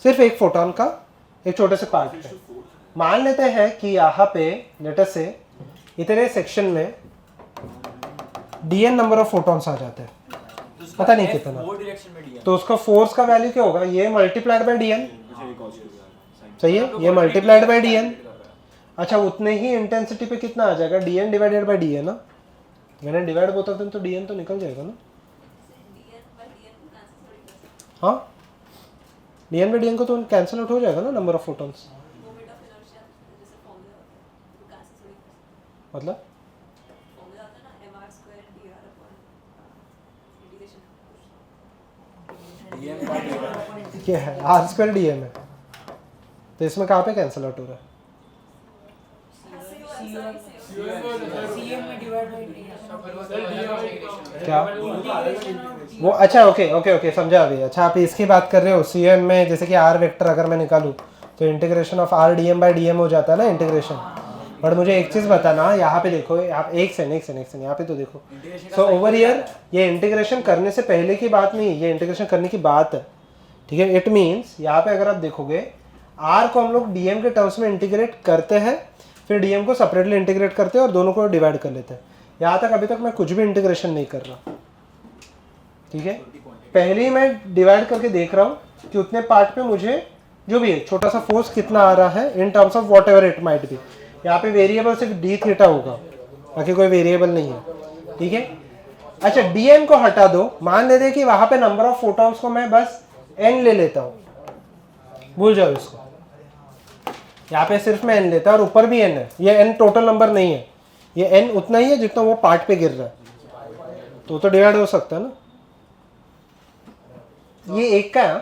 सिर्फ एक फोटोन का एक छोटे से पार्ट पे। मान लेते हैं कि यहाँ पे लेटर से इतने सेक्शन में डीएन नंबर ऑफ फोटॉन्स आ जाते हैं, पता नहीं कितना, तो उसका फोर्स का वैल्यू क्या होगा? ये मल्टीप्लाइड बाय डीएन, सही है, ये मल्टीप्लाइड बाय डीएन। अच्छा उतने ही इंटेंसिटी पे कितना आ जाएगा? डीएन डिवाइडेड बाय डीएन ना, मैंने डिवाइड होता था तो डीएन तो निकल जाएगा ना। हाँ डीएन बाय डीएन को तो कैंसिल आउट हो जाएगा ना नंबर ऑफ फोटॉन्स। मतलब क्या है? r² dm है, तो इसमें कहाँ पे कैंसिल आउट हो रहा है? क्या वो? अच्छा ओके समझा अभी। अच्छा आप इसकी बात कर रहे हो CM में, जैसे कि r वेक्टर अगर मैं निकालूं तो integration of r dm by dm हो जाता है ना इंटीग्रेशन। बट मुझे एक चीज़ बताना, यहाँ पे देखो, आप एक सेकंड यहाँ पे तो देखो, सो ओवर हियर ये इंटीग्रेशन करने से पहले की बात नहीं, ये इंटीग्रेशन करने की बात है। ठीक है, इट मीन्स यहाँ पे अगर आप देखोगे r को हम लोग dm के टर्म्स में इंटीग्रेट करते हैं, फिर dm को सेपरेटली इंटीग्रेट करते हैं और दोनों को डिवाइड कर लेते हैं। यहाँ तक अभी तक मैं कुछ भी इंटीग्रेशन नहीं कर रहा। ठीक है, पहले ही मैं डिवाइड करके देख रहा हूँ कि उतने पार्ट पे मुझे जो भी है छोटा सा फोर्स कितना आ रहा है इन terms of what ever it might be. यहाँ पे वेरिएबल सिर्फ डी थीटा होगा, बाकी कोई वेरिएबल नहीं है। ठीक है, अच्छा डीएन को हटा दो, मान लेते हैं कि वहां पे नंबर ऑफ फोटॉन्स को मैं बस एन ले लेता हूँ, भूल जाओ इसको, यहाँ पे सिर्फ मैं एन लेता हूँ और ऊपर भी एन है, ये एन टोटल नंबर नहीं है, ये एन उतना ही है जितना वो पार्ट पे गिर रहा है, तो डिवाइड हो सकता है ना। ये एक का है,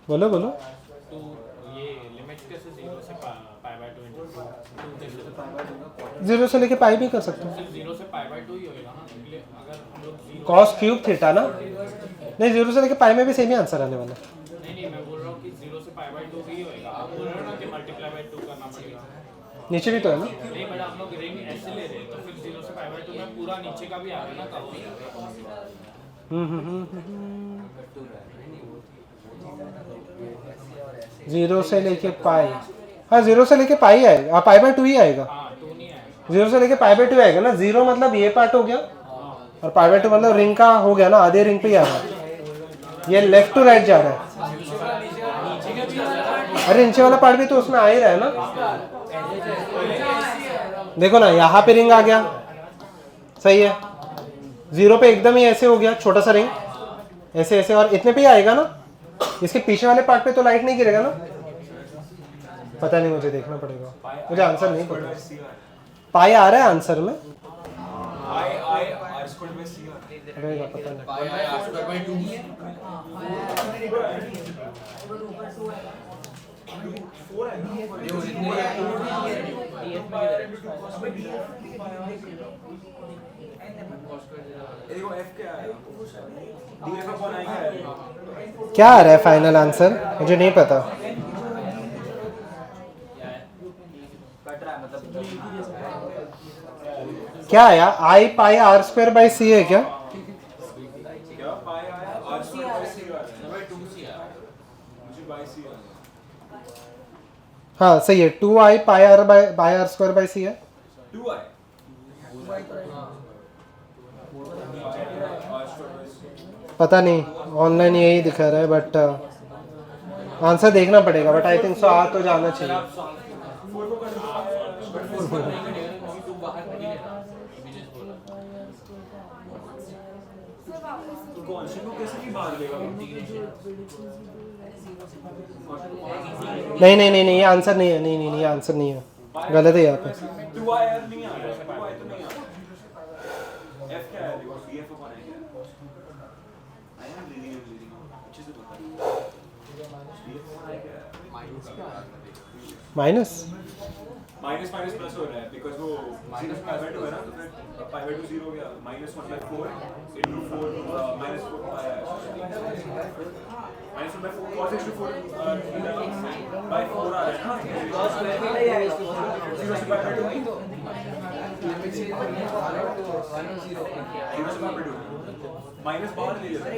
बोलो बोलो। जीरो से लेके पाई भी कर सकते हैं, cos क्यूब थीटा ना, नहीं जीरो से लेके पाई में भी सेम ही आंसर आने वाला है। नहीं मैं बोल रहा हूँ कि 0 से π/2 भी होएगा। आप बोल रहे हो ना कि मल्टीप्लाई बाय 2 करना पड़ेगा, नीचे भी तो है ना। नहीं बट आप लोग रिंग ऐसे ले रहे हैं तो फिर 0 से π/2 में पूरा नीचे का भी आ रहा है ना काउंट। जीरो से लेके पाई, हाँ जीरो से लेके पाई आएगा, π/2 ही आएगा, जीरो से लेके π/2 आएगा ना। जीरो मतलब ये पार्ट हो गया और π/2 मतलब रिंग का हो गया ना, आधे रिंग पे ही आ रहा है, ये लेफ्ट टू राइट जा रहा है। अरे नीचे वाला पार्ट भी तो उसमें आ ही रहा है ना, देखो ना यहाँ पे रिंग आ गया, सही है, 0 पे एकदम ही ऐसे हो गया छोटा सा रिंग, ऐसे ऐसे, और इतने पे ही आएगा ना, इसके पीछे वाले पार्ट पे तो लाइट नहीं गिरेगा ना, पता नहीं, मुझे देखना पड़ेगा, मुझे आंसर नहीं पता। पाई आ रहा है आंसर में, रहेगा पता नहीं। पाई आई आर स्क्वायर बाय 2 ये ओरिजिनल क्या आ रहा है फाइनल आंसर, मुझे नहीं पता। क्या आया, I pi R square by C है क्या? हाँ सही है, 2i pi R by R square by C है। पता नहीं, ऑनलाइन यही दिखा रहा है, बट आंसर देखना पड़ेगा, बट आई थिंक सो आ तो जाना चाहिए। नहीं नहीं नहीं नहीं, ये आंसर नहीं है, नहीं नहीं नहीं, ये आंसर नहीं है, गलत है यहाँ पे। माइनस माइनस माइनस प्लस हो रहा है बिकॉज वो माइनस पाई बाय 2 है ना, तो फिर पाई बाय 2 0 हो गया, -1/4 into 4 -4 पाई है, -1/4 cos x to 4 by 4 आ रहा है ना, cos स्क्वायर ही आएगा 0 से पाई बाय 2 माइनस बाहर ले लेते हैं,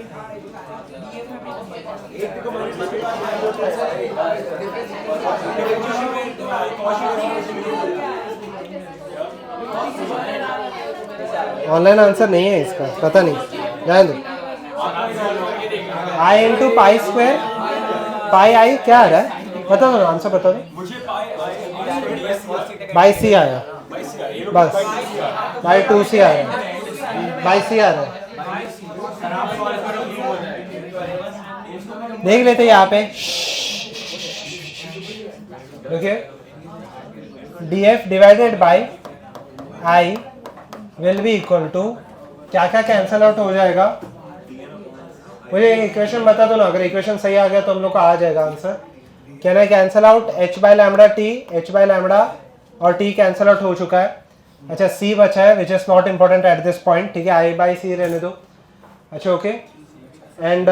एक को माइनस ऑनलाइन आंसर नहीं है इसका, पता नहीं, जाने दो। आई इंटू पाई स्क्वायर, पाई आई क्या आ रहा है, बता दो आंसर, बता दो। मुझे पाई बाई सी आया, बस बाई 2 सी आया, बाई सी आ रहा है। देख लेते यहाँ पे, देखिए df divided by I will be equal to, क्या क्या कैंसल आउट हो जाएगा, मुझे इक्वेशन बता दो ना, अगर इक्वेशन सही आ गया तो हम लोग का आ जाएगा answer. Can I cancel out h by lambda t, h by lambda और t कैंसल आउट हो चुका है। अच्छा c बचा है which is not important at this point, ठीक है, i बाई c रहने दो। अच्छा ओके, एंड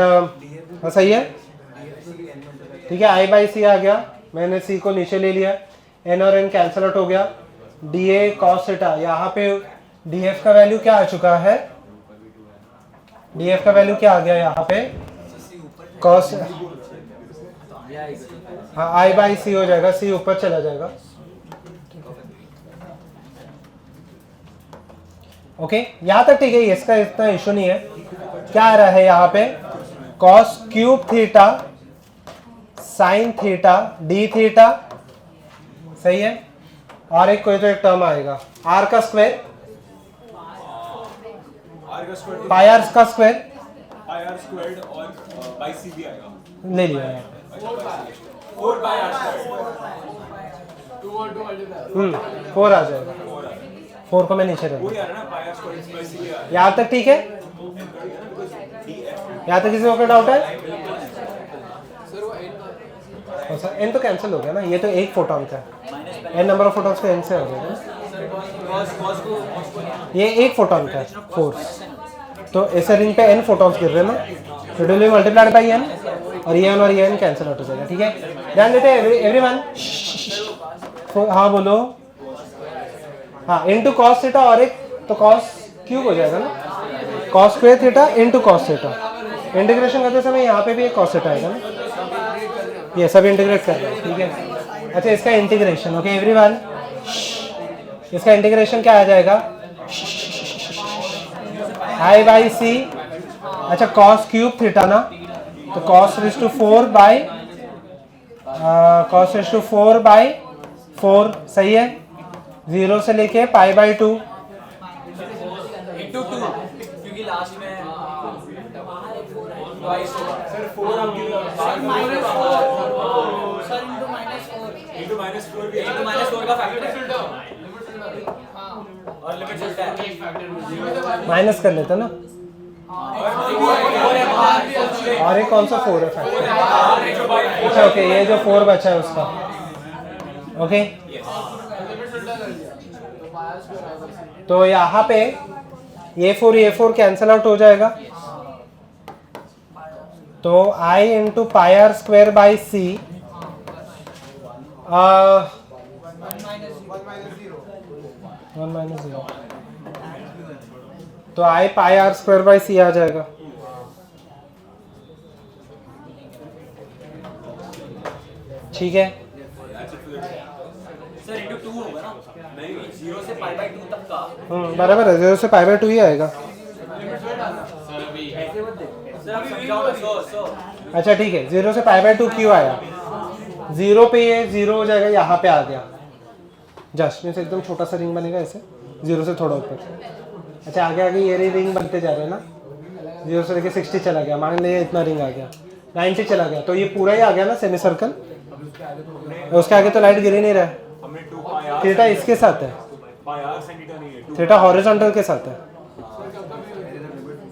सही है, ठीक है, i बाई c आ गया, मैंने c को नीचे ले लिया, n और n कैंसल आउट हो गया, dA cos थीटा, यहाँ पे df का वैल्यू क्या आ चुका है, df का वैल्यू क्या आ गया यहाँ पे, cos, हाँ i बाई c हो जाएगा, c ऊपर चला जाएगा। ओके यहाँ तक ठीक है, इसका इतना इशू नहीं है। क्या आ रहा है यहाँ पे, cos cube theta sine theta D theta, सही है, और एक कोई तो एक टर्म आएगा r का स्क्वायर, पाई आर का स्क्वायर, पाई आर स्क्वायर्ड और बाई सी भी आएगा, ले लिया यहाँ 4 पाई आर स्क्वायर्ड, 4 आ जाएगा, 4 को मैं नीचे रख वही आ रहा है ना, पाई आर स्क्वायर्ड बाई सी भी आ रहा है, यहाँ तक ठीक है, यहाँ तक किसी को कोई डाउट है? सर n तो कैंसिल हो गया ना, ये तो एक फोटोन का है, n नंबर ऑफ फोटॉन्स पे n से हो गया, ये एक फोटोन का है फोर्स, तो ऐसे रिंग पे n फोटॉन्स गिर रहे हैं ना, तो डू मल्टीप्लाइड बाई n, और ये n और ये n कैंसिल आउट हो जाएगा, ठीक है, ध्यान देते हैं एवरीवन। हाँ बोलो, हाँ इनटू cos थीटा, और एक तो cos क्यूब हो जाएगा ना, cos square theta into cos theta, integration करते समय यहाँ पे भी एक cos थीटा आएगा ना, ये सब इंटीग्रेट कर रहे हैं, ठीक है। अच्छा इसका इंटीग्रेशन, ओके एवरीवन, इसका इंटीग्रेशन क्या आ जाएगा, आई बाई सी, अच्छा cos क्यूब थीटा ना, तो cos रेज़ टू 4 बाई 4 सही है, 0 से लेके पाई बाई 2 into 2 क्योंकि लास्ट में twice होगा सर 4 आप into -4 भी into -4 का फैक्टर है और लिमिट चलता है माइनस कर लेते ना, और एक कौन सा 4 है फैक्टर? अच्छा ओके, ये जो 4 बचा है उसका, ओके तो यहाँ पे ये 4 कैंसिल आउट हो जाएगा, तो I into pi R square by C 1 minus 0, तो I pi R square by C आ जाएगा। ठीक है, सर into 2 होगा ना, नहीं 0 से पाई बाई 2 तक का बराबर है, 0 से पाई बाई 2 ही आएगा। सर अभी सर आप समझाओ ना सो अच्छा ठीक है, 0 से पाई बाई 2 क्यों आया? 0 पे ये 0 हो जाएगा, यहाँ पे आ गया जस्ट में से एकदम छोटा सा रिंग बनेगा ऐसे, 0 से थोड़ा ऊपर। अच्छा आगे आगे ये रिंग बनते जा रहे हैं ना, 0 से लेके 60 चला गया, मान लीजिए इतना रिंग आ गया, 90 चला गया, तो ये पूरा ही आ गया ना सेमी सर्कल, उसके आगे तो लाइट गिर ही नहीं रहा है। हमने 2 पाई आर थीटा इसके साथ है, पाई आर sin थीटा नहीं है 2 थीटा हॉरिजॉन्टल के साथ है।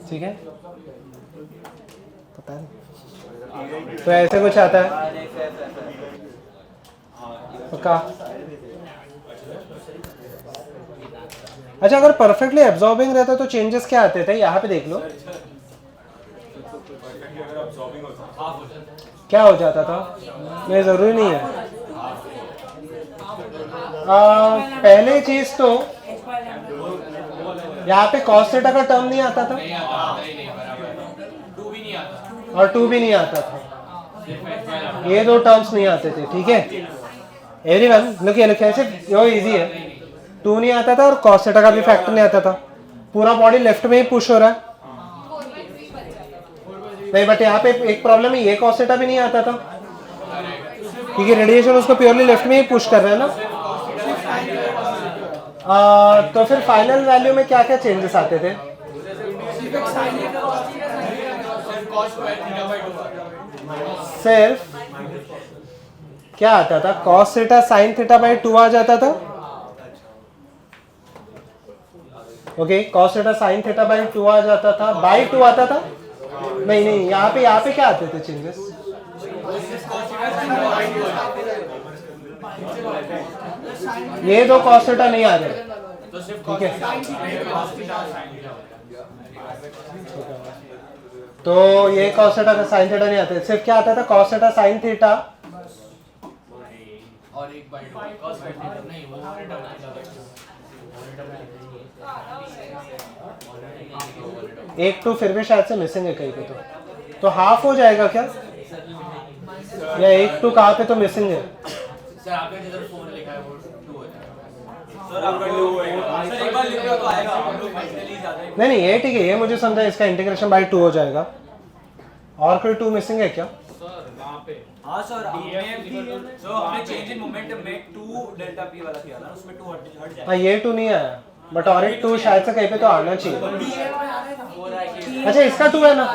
ठीक है, पता नहीं, तो ऐसे कुछ आता है पक्का। अच्छा अगर परफेक्टली एब्जॉर्बिंग रहता तो चेंजेस क्या आते थे, यहाँ पे देख लो अगर absorbing होता क्या हो जाता था, नहीं जरूरी नहीं है। पहले चीज तो यहाँ पे cos थीटा का टर्म नहीं आता था नहीं आता ही नहीं बराबर, 2 भी नहीं आता, और 2 भी नहीं आता था, ये दो टर्म्स नहीं आते थे। ठीक है एवरीवन, लुक ऐसे यो इजी है, 2 नहीं आता था और cos थीटा का भी फैक्टर नहीं आता था, पूरा बॉडी लेफ्ट में ही पुश हो रहा है। नहीं बट यहाँ पे एक प्रॉब्लम है, ये cos थीटा भी नहीं आता था क्योंकि रेडिएशन उसको प्योरली लेफ्ट में ही पुश कर रहा है ना। तो फिर फाइनल वैल्यू में क्या क्या चेंजेस आते थे? सिर्फ क्या आता था, cos theta sin theta by 2 आ जाता था। Okay cos theta sin theta by 2 आ जाता था, बाई 2 आता था। नहीं नहीं, यहाँ पे क्या आते थे चेंजेस? ये दो cos थीटा नहीं आ रहे, ठीक है। तो ये cos थीटा का sin थीटा नहीं आते, सिर्फ क्या आता था cos थीटा sin थीटा और 1/2 cos थीटा नहीं, वो एक टू फिर भी शायद से मिसिंग है कहीं पे, तो हाफ हो जाएगा क्या, या 1 2 कहाँ पे तो मिसिंग है? सर आपने जिधर फोन लिखा है वो 2 हो जाएगा। सर आप सर एक बार लिख लो तो आएगा, हम लोग फाइनली जाते हैं। नहीं ये ठीक है, ये मुझे समझा, इसका इंटीग्रेशन बाई 2 हो जाएगा। और कोई 2 मिसिंग है क्या? हाँ सर हमने चेंज इन मोमेंटम में 2 डेल्टा पी वाला किया था ना, उसमें 2 हट जाएगा। हाँ ये 2 नहीं आया, बट और एक 2 शायद से कहीं पे तो आना चाहिए। अच्छा इसका 2 है ना,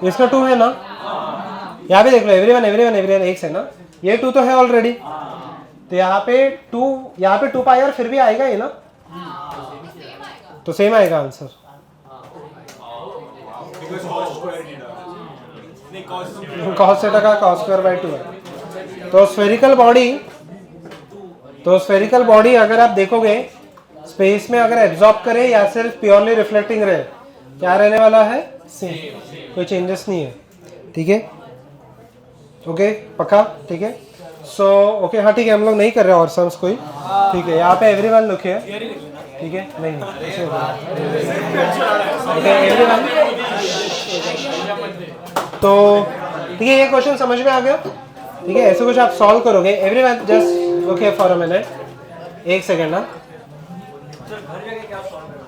इसका 2 है ना, यहाँ पे देख लो एवरीवन एक से ना, ये 2 तो है ऑलरेडी, तो यहाँ पे 2 पाई आर फिर भी आएगा ये ना, तो सेम आएगा answer. because cos square theta नहीं cos थीटा का cos स्क्वायर बाई 2 है। तो स्फेरिकल बॉडी अगर आप देखोगे स्पेस में अगर एब्जॉर्ब करे या सिर्फ प्योरली रिफ्लेक्टिंग रहे, क्या रहने वाला है, सेम, कोई चेंजेस नहीं है। ठीक है ओके पक्का, ठीक है। सो ओके हाँ ठीक है, हम लोग नहीं कर रहे और सम्स कोई, ठीक है। यहाँ पे एवरीवन लिखे है, ठीक है, नहीं ओके एवरीवन। तो ठीक है, ये क्वेश्चन समझ में आ गया, ठीक है। ऐसे कुछ आप सॉल्व करोगे everyone, just okay for a minute, 1 second ना। सर घर जाके क्या सॉल्व